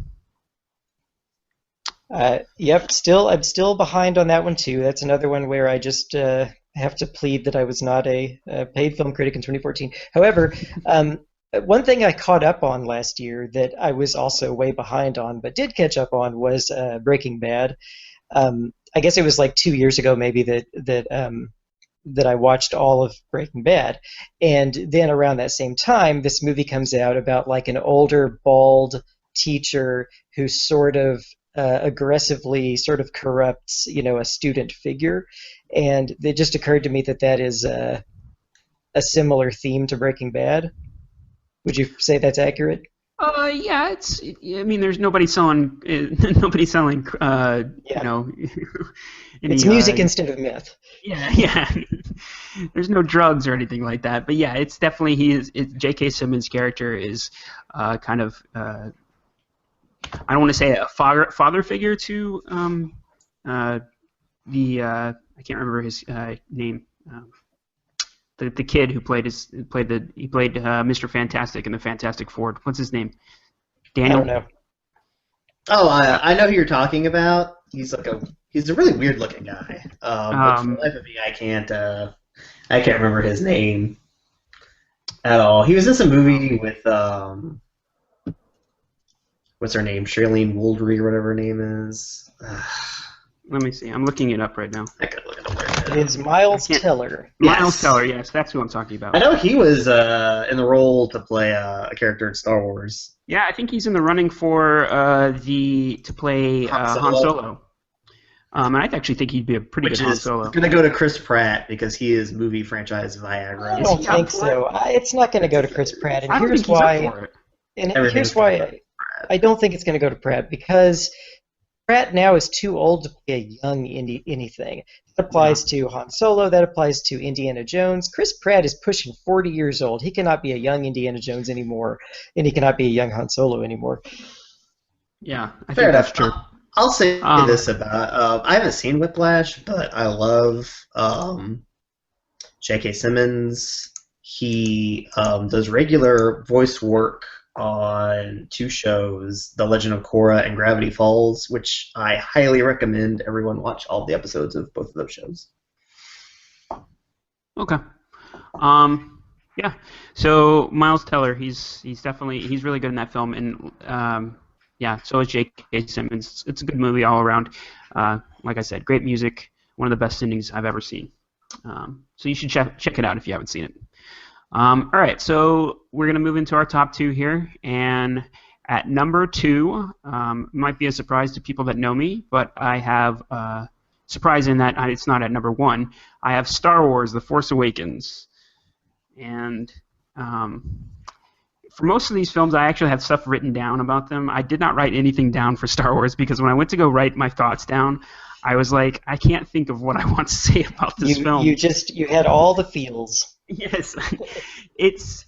Yep, I'm still behind on that one too. That's another one where I just have to plead that I was not a paid film critic in 2014. However, one thing I caught up on last year that I was also way behind on, but did catch up on, was Breaking Bad. I guess it was like 2 years ago, maybe that I watched all of Breaking Bad, and then around that same time, this movie comes out about like an older, bald teacher who sort of aggressively sort of corrupts, a student figure, and it just occurred to me that is a similar theme to Breaking Bad. Would you say that's accurate? Yeah, I mean, there's nobody selling, any, it's music instead of myth. Yeah. There's no drugs or anything like that. But yeah, it's definitely J.K. Simmons' character is kind of, I don't want to say a father figure to I can't remember his name. The kid who played Mr. Fantastic in the Fantastic Four. What's his name? Daniel? I don't know. Oh, I know who you're talking about. He's a really weird looking guy. But for the life of me, I can't remember his name at all. He was in some movie with what's her name? Shailene Woodley or whatever her name is. Let me see. I'm looking it up right now. I could look it up right now. It is Miles Teller. Miles Teller, yes, that's who I'm talking about. I know he was in the role to play a character in Star Wars. Yeah, I think he's in the running for to play Han Solo. And I actually think he'd be a pretty good Han Solo. It's going to go to Chris Pratt because he is movie franchise Viagra. I don't think so. It's not going to go to Chris Pratt, and here's why. Here's why I don't think it's going to go to Pratt, because Pratt now is too old to play a young anything. That applies to Han Solo. That applies to Indiana Jones. Chris Pratt is pushing 40 years old. He cannot be a young Indiana Jones anymore, and he cannot be a young Han Solo anymore. Yeah, I think that's true. I'll say this about I haven't seen Whiplash, but I love J.K. Simmons. He does regular voice work on two shows, The Legend of Korra and Gravity Falls, which I highly recommend everyone watch all the episodes of both of those shows. Okay. Yeah. So Miles Teller, he's really good in that film, and yeah, so is J.K. Simmons. It's a good movie all around. Like I said, great music, one of the best endings I've ever seen. So you should check it out if you haven't seen it. All right, so we're going to move into our top two here, and at number 2, might be a surprise to people that know me, but I have surprising that it's not at number one. I have Star Wars: The Force Awakens, and for most of these films, I actually have stuff written down about them. I did not write anything down for Star Wars because when I went to go write my thoughts down, I was like, I can't think of what I want to say about this film. You had all the feels. Yes, it's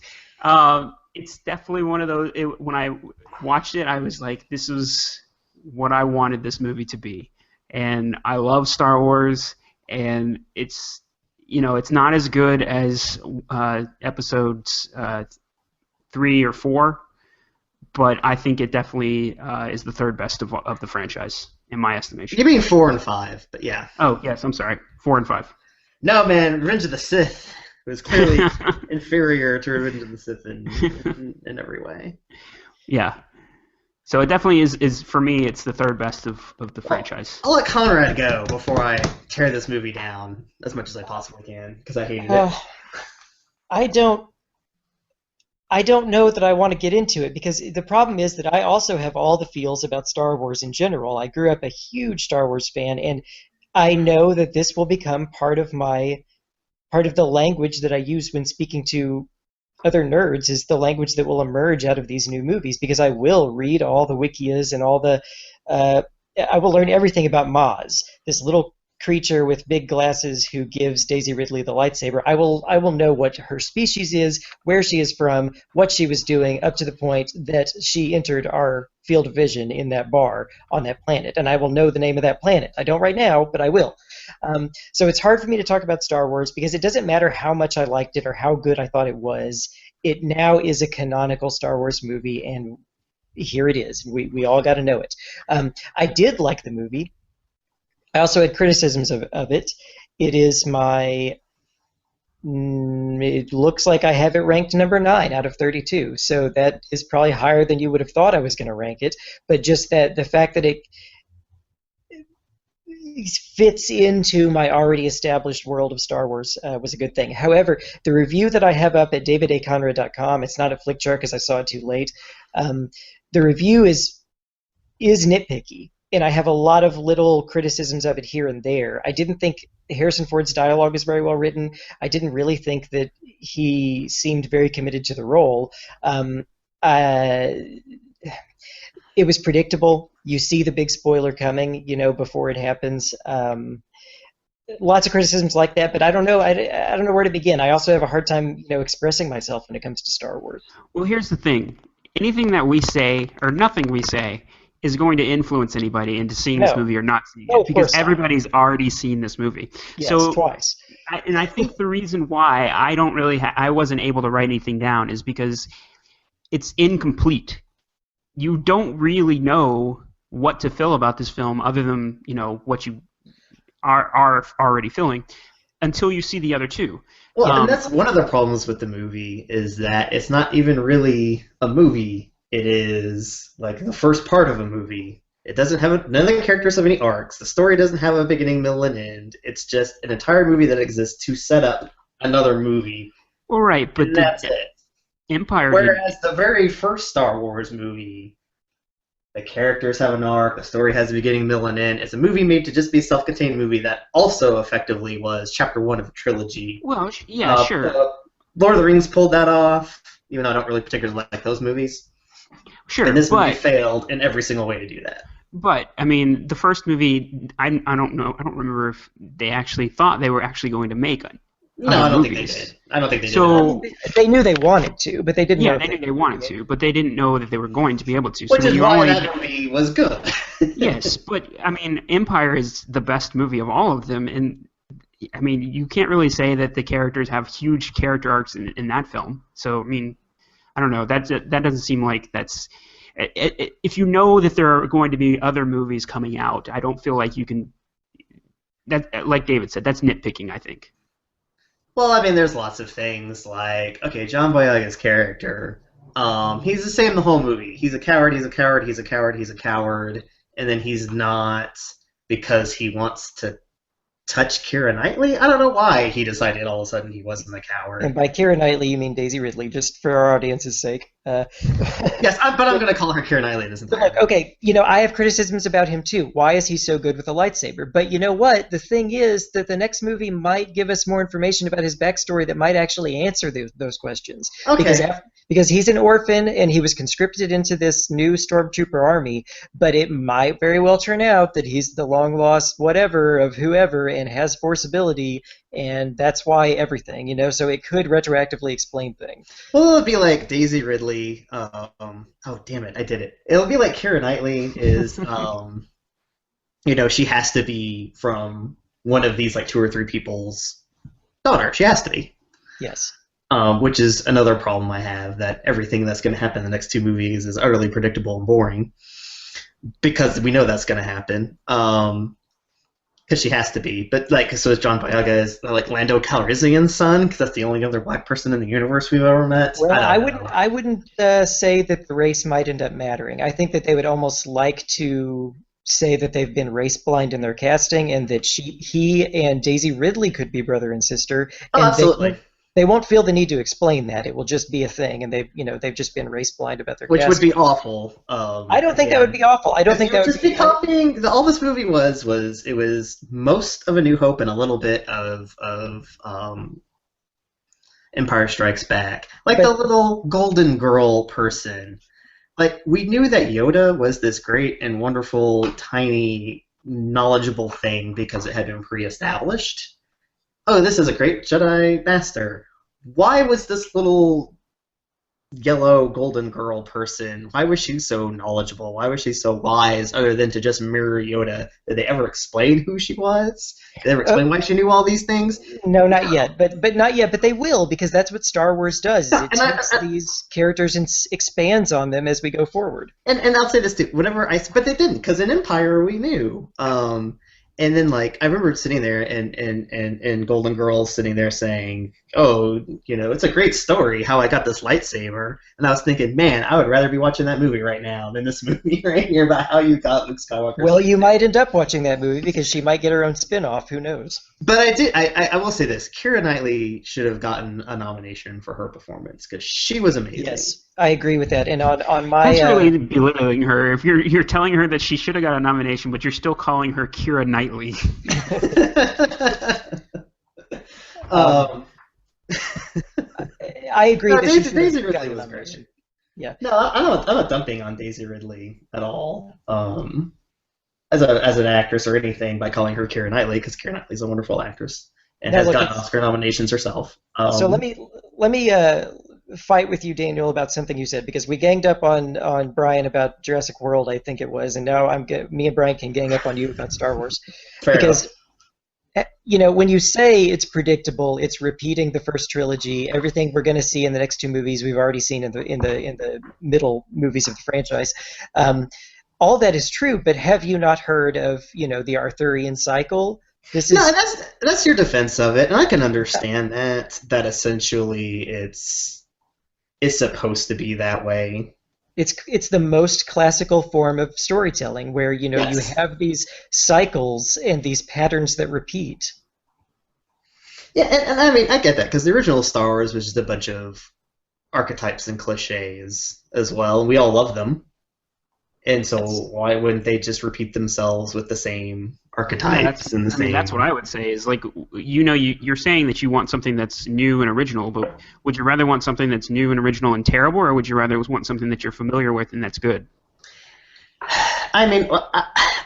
definitely one of those. When I watched it, I was like, this is what I wanted this movie to be, and I love Star Wars, and it's not as good as episodes 3 or 4, but I think it definitely is the third best of the franchise in my estimation. You mean 4 and 5, but yeah. Oh yes, I'm sorry, 4 and 5. No, man, Revenge of the Sith was clearly inferior to Revenge of the Sith in every way. Yeah. So it definitely is for me. It's the third best of the franchise. I'll let Conrad go before I tear this movie down as much as I possibly can because I hated it. I don't know that I want to get into it because the problem is that I also have all the feels about Star Wars in general. I grew up a huge Star Wars fan, and I know that this will become part of the language that I use when speaking to other nerds is the language that will emerge out of these new movies because I will read all the wikias and all the I will learn everything about Maz, this little creature with big glasses who gives Daisy Ridley the lightsaber. I will know what her species is, where she is from, what she was doing up to the point that she entered our field of vision in that bar on that planet, and I will know the name of that planet. I don't right now, but I will. So it's hard for me to talk about Star Wars because it doesn't matter how much I liked it or how good I thought it was. It now is a canonical Star Wars movie, and here it is. We all got to know it. I did like the movie. I also had criticisms of it. It is it looks like I have it ranked number 9 out of 32, so that is probably higher than you would have thought I was going to rank it, but just that the fact that it fits into my already established world of Star Wars was a good thing. However, the review that I have up at davidaconrad.com, it's not at Flickchart because I saw it too late, the review is nitpicky. And I have a lot of little criticisms of it here and there. I didn't think Harrison Ford's dialogue is very well written. I didn't really think that he seemed very committed to the role. It was predictable. You see the big spoiler coming, before it happens. Lots of criticisms like that, but I don't know. I don't know where to begin. I also have a hard time, expressing myself when it comes to Star Wars. Well, here's the thing. Anything that we say, or nothing we say, is going to influence anybody into seeing this movie or not seeing it because everybody's already seen this movie. Yes, so twice. I think the reason why I wasn't able to write anything down is because it's incomplete. You don't really know what to feel about this film other than what you are already feeling until you see the other two. Well, and that's one of the problems with the movie is that it's not even really a movie. It is like the first part of a movie. It doesn't have none of the characters have any arcs. The story doesn't have a beginning, middle, and end. It's just an entire movie that exists to set up another movie. Well, right, but that's it. Empire. Whereas the very first Star Wars movie, the characters have an arc. The story has a beginning, middle, and end. It's a movie made to just be a self-contained movie that also effectively was Chapter 1 of a trilogy. Well, yeah, sure. Lord of the Rings pulled that off, even though I don't really particularly like those movies. Sure, and this movie failed in every single way to do that. But I mean, the first movie, I don't know, I don't remember if they actually thought they were actually going to make it. No, I don't think they did. I don't think they did. So they knew they wanted to, but they didn't. Yeah, they knew they wanted to, but they didn't know that they were going to be able to. Which is why that movie was good. Yes, but I mean, Empire is the best movie of all of them, and I mean, you can't really say that the characters have huge character arcs in that film. So I mean, I don't know. That doesn't seem like that's. If you know that there are going to be other movies coming out, I don't feel like you can. That, like David said, that's nitpicking, I think. Well, I mean, there's lots of things like, okay, John Boyega's character, he's the same the whole movie. He's a coward, he's a coward, he's a coward, he's a coward, and then he's not because he wants to touch Keira Knightley. I don't know why he decided all of a sudden he wasn't a coward. And by Keira Knightley, you mean Daisy Ridley, just for our audience's sake. Yes, but I'm going to call her Keira Knightley this entire Look, okay, I have criticisms about him too. Why is he so good with a lightsaber? But you know what? The thing is that the next movie might give us more information about his backstory that might actually answer those questions. Okay. Because he's an orphan and he was conscripted into this new stormtrooper army, but it might very well turn out that he's the long lost whatever of whoever and has force ability, and that's why everything, so it could retroactively explain things. Well, it'll be like Daisy Ridley. Oh, damn it, I did it. It'll be like Keira Knightley is, she has to be from one of these like 2 or 3 people's daughter. She has to be. Yes. Which is another problem I have, that everything that's going to happen in the next 2 movies is utterly predictable and boring, because we know that's going to happen. Because she has to be, but so is John Boyega is like Lando Calrissian's son, because that's the only other black person in the universe we've ever met. Well, I wouldn't say that the race might end up mattering. I think that they would almost like to say that they've been race blind in their casting, and that he and Daisy Ridley could be brother and sister. Oh, and absolutely. They won't feel the need to explain that. It will just be a thing, and they've just been race blind about their Which casting. would be awful. I don't think that would be awful. I don't think that would just be copying. All this movie was it was most of A New Hope and a little bit of Empire Strikes Back. The little golden girl person. We knew that Yoda was this great and wonderful, tiny, knowledgeable thing because it had been pre-established. Oh, this is a great Jedi Master. Why was this little yellow golden girl person, why was she so knowledgeable? Why was she so wise, other than to just mirror Yoda? Did they ever explain who she was? Did they ever explain why she knew all these things? No, not yet. But not yet. But they will, because that's what Star Wars does. It takes these characters and expands on them as we go forward. And I'll say this too. But they didn't, because in Empire we knew. And then, I remember sitting there and Golden Girl sitting there saying, oh, it's a great story how I got this lightsaber. And I was thinking, man, I would rather be watching that movie right now than this movie right here about how you got Luke Skywalker. Well, you might end up watching that movie because she might get her own spin-off. Who knows? But I will say this. Keira Knightley should have gotten a nomination for her performance, because she was amazing. Yes, I agree with that. And on my... That's really belittling her. If you're telling her that she should have got a nomination, but you're still calling her Keira Knightley. I agree that Daisy Ridley was great. Yeah. No, I'm not dumping on Daisy Ridley at all. As an actress or anything, by calling her Keira Knightley, because Keira Knightley's a wonderful actress and has gotten Oscar nominations herself. So let me fight with you, Daniel, about something you said, because we ganged up on Brian about Jurassic World, I think it was, and now me and Brian can gang up on you about Star Wars. Fair because enough. When you say it's predictable, it's repeating the first trilogy. Everything we're going to see in the next 2 movies we've already seen in the middle movies of the franchise. All that is true, but have you not heard of the Arthurian cycle? That's your defense of it, and I can understand that essentially it's supposed to be that way. It's the most classical form of storytelling, where Yes. you have these cycles and these patterns that repeat. Yeah, and I mean, I get that, because the original Star Wars was just a bunch of archetypes and cliches as well, and we all love them. And so why wouldn't they just repeat themselves with the same archetypes and the same... that's what I would say, is you're saying that you want something that's new and original, but would you rather want something that's new and original and terrible, or would you rather want something that you're familiar with and that's good? I mean,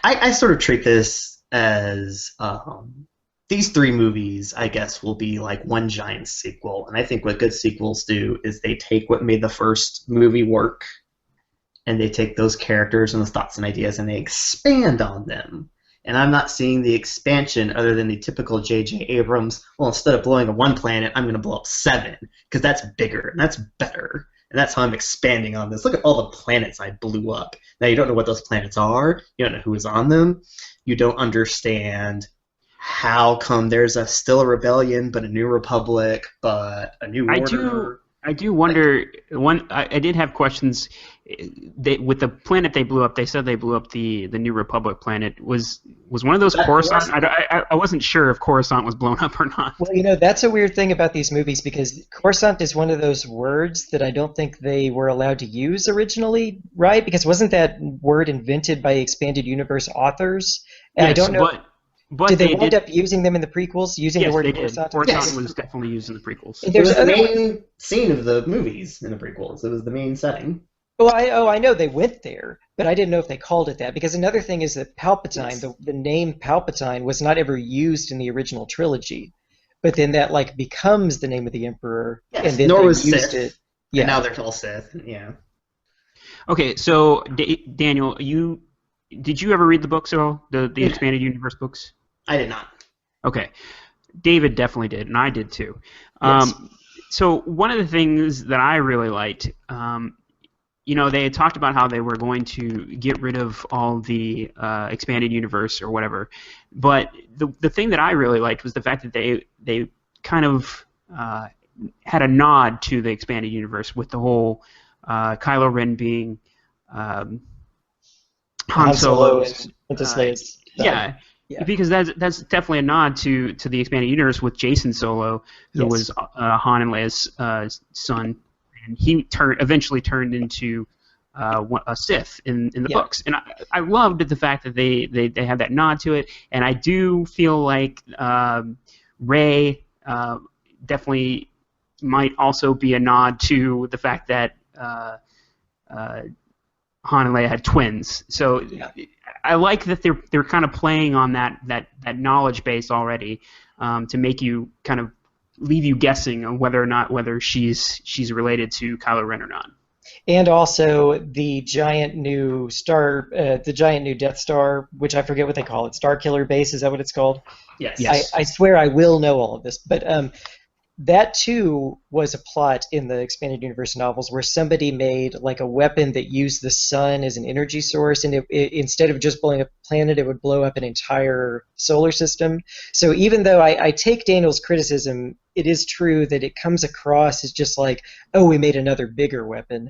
I sort of treat this as these 3 movies, I guess, will be like one giant sequel. And I think what good sequels do is they take what made the first movie work, and they take those characters and those thoughts and ideas and they expand on them. And I'm not seeing the expansion other than the typical J.J. Abrams, well, instead of blowing up 1 planet, I'm going to blow up 7, because that's bigger and that's better. And that's how I'm expanding on this. Look at all the planets I blew up. Now, you don't know what those planets are. You don't know who is on them. You don't understand how come there's still a rebellion, but a new republic, but a new order. I do wonder. I did have questions. With the planet they blew up, they said they blew up the New Republic planet. Was one of those That Coruscant? was I wasn't sure if Coruscant was blown up or not. Well, that's a weird thing about these movies because Coruscant is one of those words that I don't think they were allowed to use originally, right? Because wasn't that word invented by expanded universe authors? And I Yes, don't know. but Did they they wind did. up using them in the prequels, using the Yes, word they did. Coruscant? Coruscant yes. was definitely used in the prequels. And It there's was the other. main scene of the movies in the prequels. It was the main setting. Well, I know they went there, but I didn't know if they called it that because another thing is that Palpatine, Yes. the name Palpatine, was not ever used in the original trilogy, but then that like becomes the name of the Emperor, Yes. and then Nor they was used Sith, it. and now Yeah. they're all Sith. Yeah. Okay, so Daniel, did you ever read the books at all? The Yeah. expanded universe books? I did not. Okay, David definitely did, and I did too. Yes. So one of the things that I really liked, they had talked about how they were going to get rid of all the expanded universe or whatever, but the thing that I really liked was the fact that they kind of had a nod to the expanded universe with the whole Kylo Ren being um, Han Han Solo Solo's. and Princess Leia's son. Yeah, Yeah. because that's definitely a nod to the expanded universe with Jason Solo, who Yes. was Han and Leia's son, and he eventually turned into a Sith in the Yeah. books, and I loved the fact that they had that nod to it, and I do feel like Rey definitely might also be a nod to the fact that Han and Leia had twins. So Yeah. I like that they're kind of playing on that knowledge base already to make you kind of leave you guessing on whether she's related to Kylo Ren or not. And also the giant new Death Star, which I forget what they call it, Star Killer Base. Is that what it's called? Yes. Yes. I swear I will know all of this, but that too was a plot in the expanded universe novels where somebody made like a weapon that used the sun as an energy source, and instead of just blowing up a planet, it would blow up an entire solar system. So even though I take Daniel's criticism, it is true that it comes across as just like, oh, we made another bigger weapon.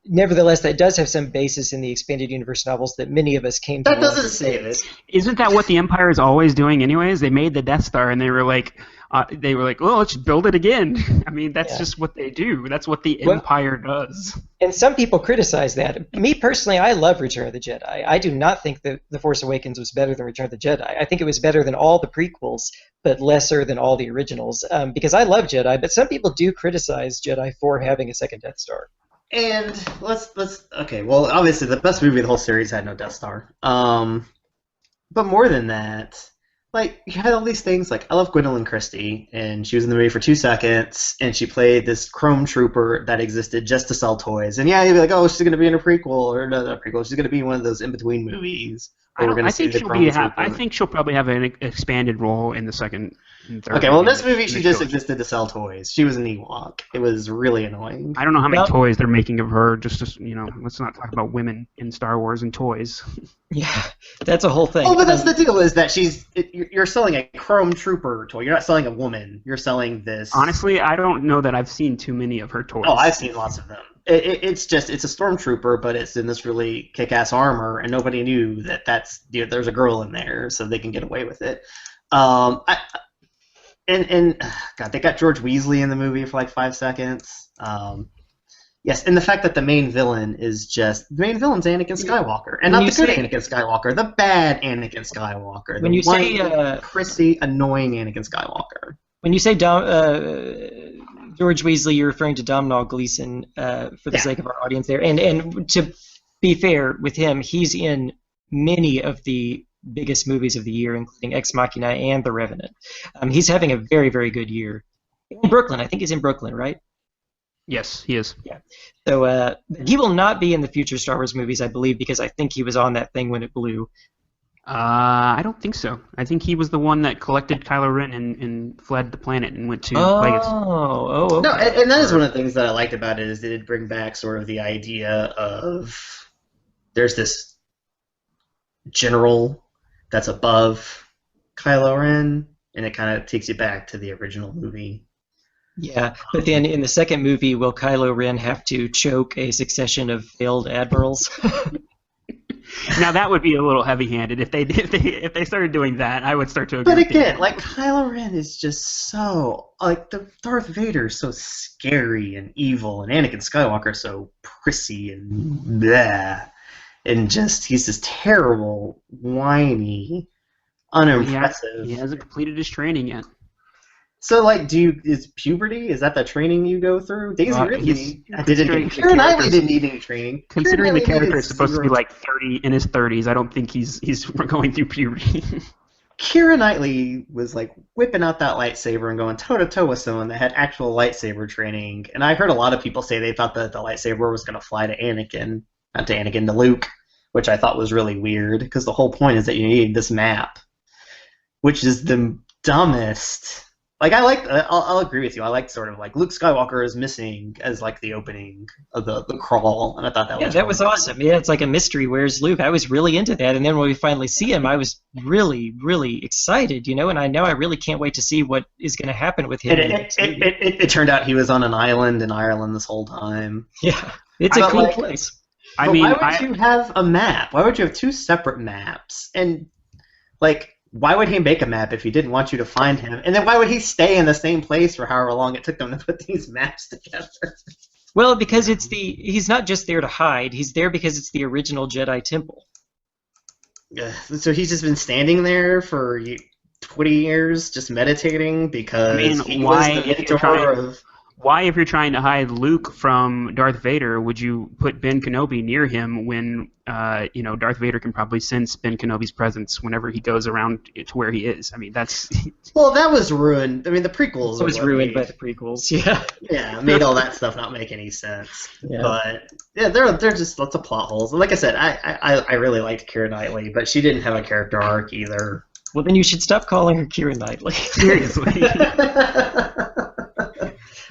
Nevertheless, that does have some basis in the expanded universe novels that many of us came to That love doesn't as say kids. it. Isn't that what the Empire is always doing anyways? They made the Death Star and they were like, well, let's build it again. I mean, that's Yeah. just what they do. That's what the Well- Empire does. And some people criticize that. Me personally, I love Return of the Jedi. I do not think that The Force Awakens was better than Return of the Jedi. I think it was better than all the prequels, but lesser than all the originals. Because I love Jedi, but some people do criticize Jedi for having a second Death Star. And let's okay. Well, obviously the best movie of the whole series had no Death Star. But more than that, like you had all these things. Like I love Gwendolyn Christie, and she was in the movie for 2 seconds, and she played this Chrome Trooper that existed just to sell toys. And yeah, you'd be like, oh, she's gonna be in a prequel or not a prequel. She's gonna be in one of those in between movies. Where we're gonna see the Chrome Trooper. I think she'll probably have an expanded role in the second and third. Okay, well, in this movie, movie, she just existed to sell toys. She was an Ewok. It was really annoying. I don't know how many Well- toys they're making of her. Let's not talk about women in Star Wars and toys. Yeah, that's a whole thing. Oh, but that's the deal is that you're selling a Chrome Trooper toy. You're not selling a woman. You're selling this. Honestly, I don't know that I've seen too many of her toys. Oh, I've seen lots of them. It's a stormtrooper, but it's in this really kick-ass armor, and nobody knew that there's a girl in there, so they can get away with it. God, they got George Weasley in the movie for like 5 seconds. Yes, and the fact that the main villain's Anakin Skywalker, and When not the you good say- Anakin Skywalker, the bad Anakin Skywalker. When the you say, prissy, annoying Anakin Skywalker. When you say George Weasley, you're referring to Domhnall Gleeson for the Yeah. sake of our audience there. And to be fair with him, he's in many of the biggest movies of the year, including Ex Machina and The Revenant. He's having a very, very good year. In Brooklyn, I think he's in Brooklyn, right? Yes, he is. So he will not be in the future Star Wars movies, I believe, because I think he was on that thing when it blew. I don't think so. I think he was the one that collected Kylo Ren and fled the planet and went to Plagueis. Okay. No, and that is one of the things that I liked about it is it did bring back sort of the idea of there's this general that's above Kylo Ren, and it kind of takes you back to the original movie. Yeah, but then in the second movie, will Kylo Ren have to choke a succession of failed admirals? Now that would be a little heavy-handed. If they started doing that, I would start to agree But with again, Daniel. like Kylo Ren is just so like the Darth Vader is so scary and evil, and Anakin Skywalker is so prissy and blah, and just he's this terrible, whiny, Well, he unimpressive. hasn't completed his training yet. So like, is puberty? Is that the training you go through? Daisy He's Ridley didn't considering get. the Keira Knightley characters. didn't need any training. Keira Considering the Knightley character needed is supposed to be zero. like 30 in his 30s, I don't think he's going through puberty. Keira Knightley was like whipping out that lightsaber and going toe to toe with someone that had actual lightsaber training. And I heard a lot of people say they thought that the lightsaber was going to fly to Anakin, not to Anakin, to Luke, which I thought was really weird because the whole point is that you need this map, which is the dumbest. Like I'll agree with you. I like sort of like Luke Skywalker is missing as like the opening of the crawl, and I thought that Yeah, was that was awesome. Yeah, it's like a mystery. Where's Luke? I was really into that, and then when we finally see him, I was really, really excited, and I know I really can't wait to see what is going to happen with him And in the next movie. it turned out he was on an island in Ireland this whole time. Yeah, it's a But cool like, place. I but mean, why would you have a map? Why would you have two separate maps? And like, why would he make a map if he didn't want you to find him? And then why would he stay in the same place for however long it took them to put these maps together? Well, because he's not just there to hide. He's there because it's the original Jedi Temple. So he's just been standing there for 20 years, just meditating because he was the mentor of. why, if you're trying to hide Luke from Darth Vader, would you put Ben Kenobi near him when Darth Vader can probably sense Ben Kenobi's presence whenever he goes around to where he is? I mean, that's Well, that was ruined. I mean, the prequels. It was ruined by the prequels. Yeah. Yeah, made all that stuff not make any sense. Yeah. But yeah, they're just lots of plot holes. And like I said, I really liked Keira Knightley, but she didn't have a character arc either. Well, then you should stop calling her Keira Knightley. seriously.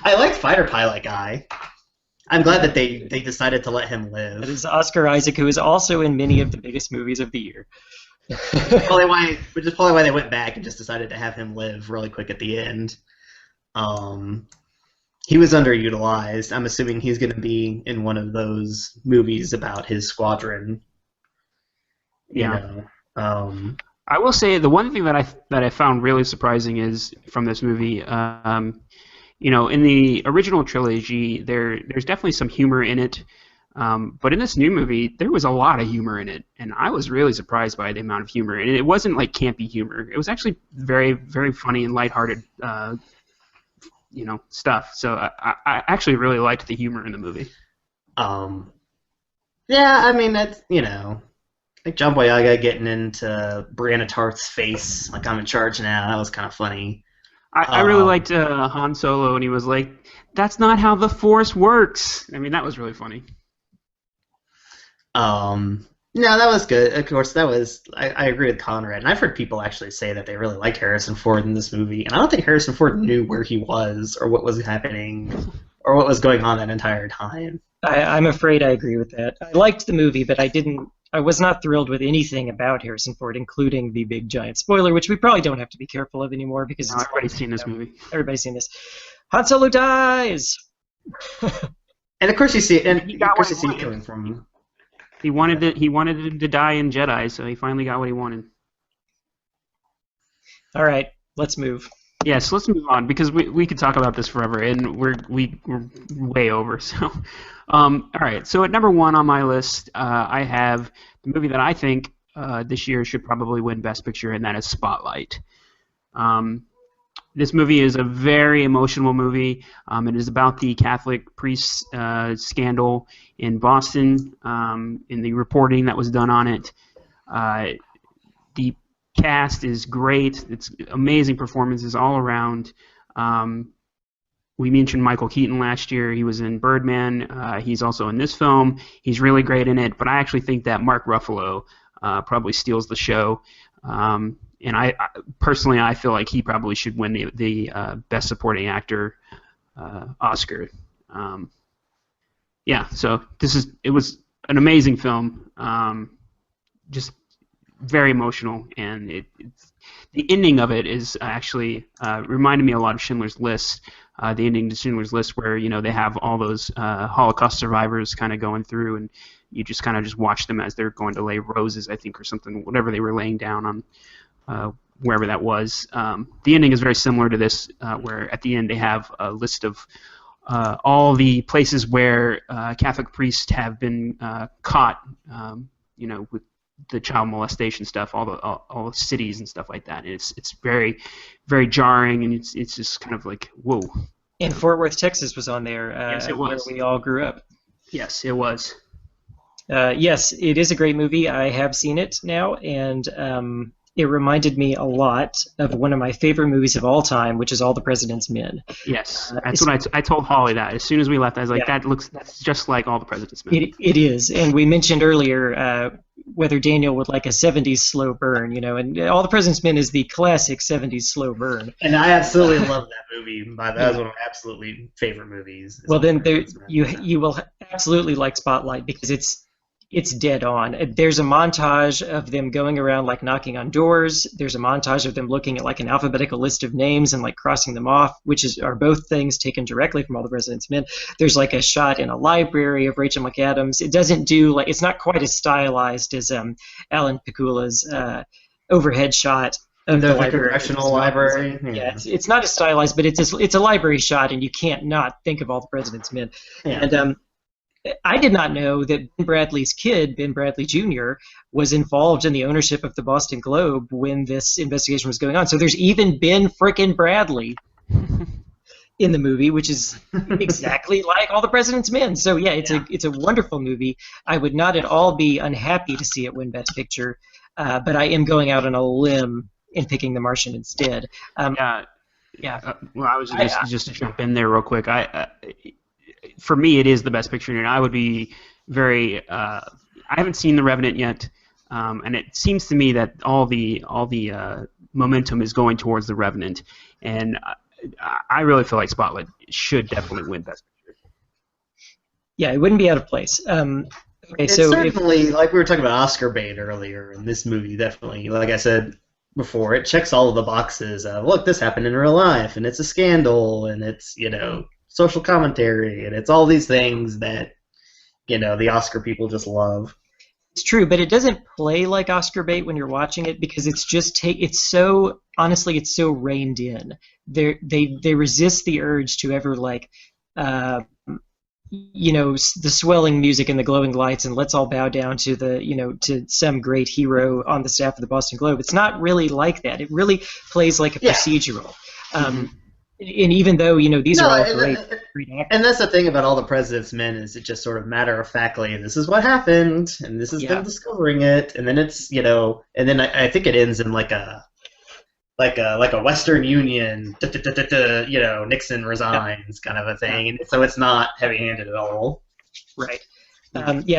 I liked Fighter Pilot Guy. I'm glad that they decided to let him That live. is Oscar Isaac, who is also in many of the biggest movies of the year. Which is probably why they went back and just decided to have him live really quick at the end. He was underutilized. I'm assuming he's going to be in one of those movies about his squadron. Yeah. Know. I will say the one thing that I found really surprising is from this movie. In the original trilogy, there's definitely some humor in it. But in this new movie, there was a lot of humor in it, and I was really surprised by the amount of humor. And it wasn't like campy humor; it was actually very, very funny and lighthearted, stuff. So I actually really liked the humor in the movie. Yeah, I mean that's like John Boyega getting into Brianna Tarth's face, like I'm in charge now. That was kind of funny. I really liked Han Solo, and he was like, "That's not how the Force works." I mean, that was really funny. No, that was good. Of course, I agree with Conrad, and I've heard people actually say that they really liked Harrison Ford in this movie, and I don't think Harrison Ford knew where he was or what was happening or what was going on that entire time. I'm afraid I agree with that. I liked the movie, but I was not thrilled with anything about Harrison Ford, including the big giant spoiler, which we probably don't have to be careful of anymore because Everybody's seen this movie. Everybody's seen this. Han Solo dies. And of course you see it, and He of got course what you he see it wanted. coming from. He wanted him to die in Jedi, so he finally got what he wanted. All right, let's move. Yes, let's move on because we could talk about this forever, and we're way over. So, all right. So at number 1 on my list, I have the movie that I think this year should probably win Best Picture, and that is Spotlight. This movie is a very emotional movie. It is about the Catholic priest scandal in Boston, in the reporting that was done on it. The cast is great. It's amazing performances all around. We mentioned Michael Keaton last year. He was in Birdman. He's also in this film. He's really great in it, but I actually think that Mark Ruffalo probably steals the show. And I personally, I feel like he probably should win the Best Supporting Actor Oscar. So it was an amazing film, just very emotional, and the ending of it is actually reminded me a lot of Schindler's List, the ending to Schindler's List, where they have all those Holocaust survivors kind of going through, and you just kind of just watch them as they're going to lay roses, I think, or something, whatever they were laying down on wherever that was. The ending is very similar to this, where at the end they have a list of all the places where Catholic priests have been caught, with the child molestation stuff, all the cities and stuff like that. And it's very, very jarring, and it's just kind of like, whoa. And Fort Worth, Texas was on there, Yes, it was. where we all grew up. Yes, it was. Yes, it is a great movie. I have seen it now, and it reminded me a lot of one of my favorite movies of all time, which is All the President's Men. Yes, that's what I told Holly that. As soon as we left, I was like, that's just like All the President's Men. It is, and we mentioned earlier whether Daniel would like a 70s slow burn, and All the President's Men is the classic 70s slow burn. And I absolutely love that movie. That was one of my absolutely favorite movies. Well, then you will absolutely like Spotlight, because it's dead on. There's a montage of them going around like knocking on doors. There's a montage of them looking at like an alphabetical list of names and like crossing them off, which are both things taken directly from All the President's Men. There's like a shot in a library of Rachel McAdams. It doesn't do it's not quite as stylized as Alan Pakula's overhead shot of the congressional library. Yeah, it's not as stylized, but it's a library shot, and you can't not think of All the President's Men. Yeah. And I did not know that Ben Bradley's kid, Ben Bradley Jr., was involved in the ownership of the Boston Globe when this investigation was going on. So there's even Ben frickin' Bradley in the movie, which is exactly like All the President's Men. So yeah, it's a wonderful movie. I would not at all be unhappy to see it win Best Picture, but I am going out on a limb in picking The Martian instead. Well, I was just to jump in there real quick. For me, it is the Best Picture, and I would be very. I haven't seen The Revenant yet, and it seems to me that all the momentum is going towards The Revenant, and I really feel like Spotlight should definitely win Best Picture. Yeah, it wouldn't be out of place. Okay, it's so certainly, like we were talking about Oscar bait earlier, and this movie definitely, like I said before, it checks all of the boxes of, look, this happened in real life, and it's a scandal, and it's, social commentary, and it's all these things that, the Oscar people just love. It's true, but it doesn't play like Oscar bait when you're watching it, because it's just it's so reined in. They resist the urge to ever the swelling music and the glowing lights and let's all bow down to to some great hero on the staff of the Boston Globe. It's not really like that. It really plays like a procedural. And even though these are all great actors. And that's the thing about All the President's Men, is it just sort of matter of factly, this is what happened, and this is them discovering it, and then it's and then I think it ends in like a Western Union, Nixon resigns kind of a thing, and so it's not heavy-handed at all. Right.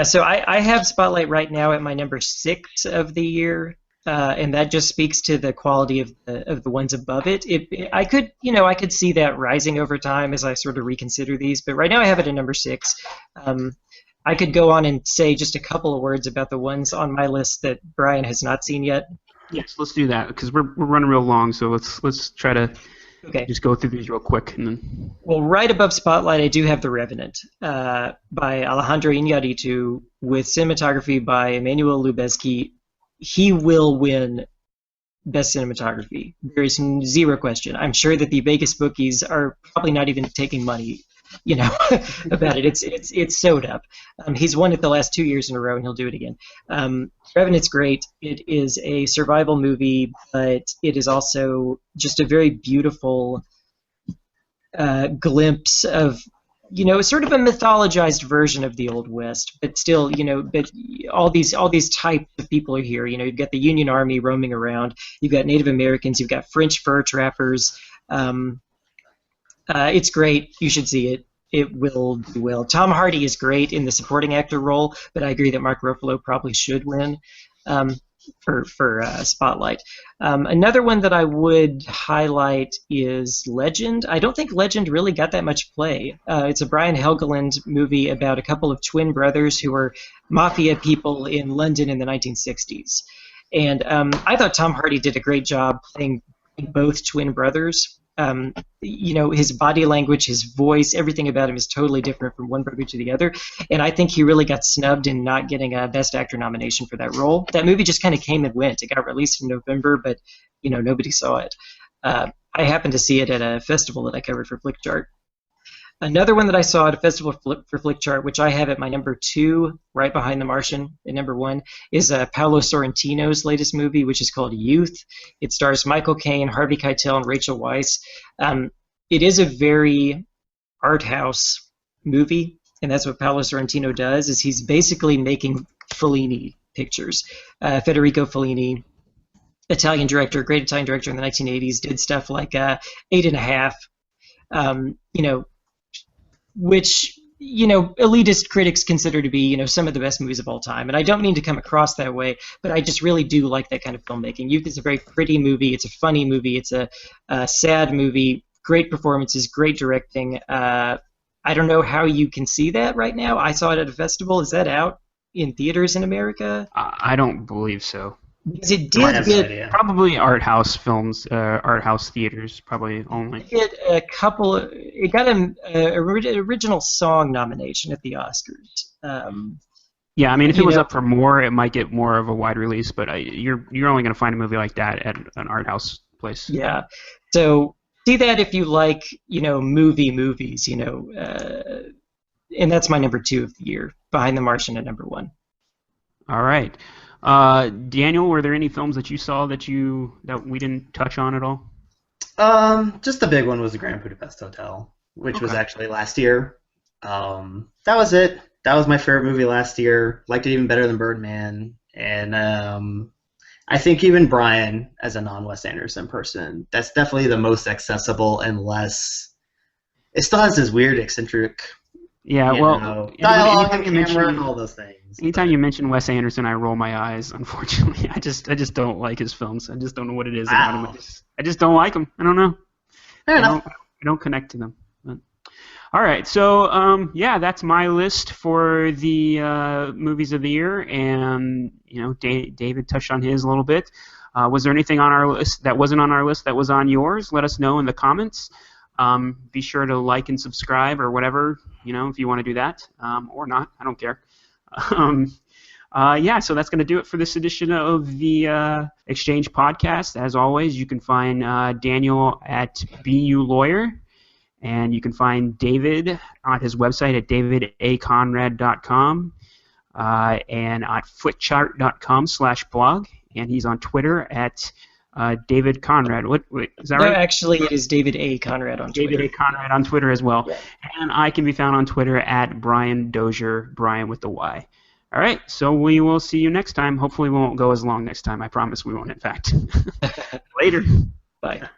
So I have Spotlight right now at my number 6 of the year. And that just speaks to the quality of the ones above it. I could see that rising over time as I sort of reconsider these, but right now I have it at number 6. I could go on and say just a couple of words about the ones on my list that Brian has not seen yet. Yes, let's do that, because we're running real long, so let's try to just go through these real quick, and then. Well, right above Spotlight, I do have The Revenant by Alejandro Iñárritu with cinematography by Emmanuel Lubezki. He will win Best Cinematography. There is zero question. I'm sure that the Vegas bookies are probably not even taking money, about it. It's sewed up. He's won it the last 2 years in a row, and he'll do it again. Revenant's great. It is a survival movie, but it is also just a very beautiful glimpse of sort of a mythologized version of the Old West, but still, but all these types of people are here. You've got the Union Army roaming around. You've got Native Americans. You've got French fur trappers. It's great. You should see it. It will do well. Tom Hardy is great in the supporting actor role, but I agree that Mark Ruffalo probably should win for Spotlight. Another one that I would highlight is Legend. I don't think Legend really got that much play. It's a Brian Helgeland movie about a couple of twin brothers who were mafia people in London in the 1960s. And I thought Tom Hardy did a great job playing both twin brothers. His body language, his voice, everything about him is totally different from one movie to the other. And I think he really got snubbed in not getting a Best Actor nomination for that role. That movie just kind of came and went. It got released in November, but nobody saw it. I happened to see it at a festival that I covered for Flickchart. Another one that I saw at a festival for Flickchart, which I have at my number 2, right behind The Martian at number 1, is Paolo Sorrentino's latest movie, which is called Youth. It stars Michael Caine, Harvey Keitel, and Rachel Weisz. It is a very art house movie, and that's what Paolo Sorrentino does, is he's basically making Fellini pictures. Federico Fellini, Italian director, great Italian director in the 1980s, did stuff like 8½, which elitist critics consider to be some of the best movies of all time. And I don't mean to come across that way, but I just really do like that kind of filmmaking. Youth is a very pretty movie. It's a funny movie. It's a sad movie. Great performances, great directing. I don't know how you can see that right now. I saw it at a festival. Is that out in theaters in America? I don't believe so. Because it did get probably art house films, art house theaters, probably only. It got an original song nomination at the Oscars. Yeah, I mean, if it was up for more, it might get more of a wide release. But you're only going to find a movie like that at an art house place. Yeah, so see that if you like, movies, and that's my number 2 of the year, behind The Martian at number 1. All right. Daniel, were there any films that you saw that we didn't touch on at all? Just the big one was the Grand Budapest Hotel, which was actually last year. That was it. That was my favorite movie last year. Liked it even better than Birdman. And I think even Brian, as a non-Wes Anderson person, that's definitely the most accessible and less... It still has this weird, eccentric... Yeah, dialogue and camera and all those things. Anytime you mention Wes Anderson, I roll my eyes. Unfortunately, I just don't like his films. I just don't know what it is about him. I just don't like them. I don't know. Fair enough. I don't connect to them. But, all right, so that's my list for the movies of the year, and David touched on his a little bit. Was there anything on our list that wasn't on our list that was on yours? Let us know in the comments. Be sure to like and subscribe or whatever, if you want to do that, or not. I don't care. So that's going to do it for this edition of the Exchange Podcast. As always, you can find Daniel at BU Lawyer, and you can find David on his website at davidaconrad.com and at footchart.com/blog, and he's on Twitter at David Conrad. What is that right? No, actually, it is David A. Conrad on Twitter. David A. Conrad on Twitter as well. Yeah. And I can be found on Twitter at Brian Dozier, Brian with the Y. All right, so we will see you next time. Hopefully we won't go as long next time. I promise we won't, in fact. Later. Bye.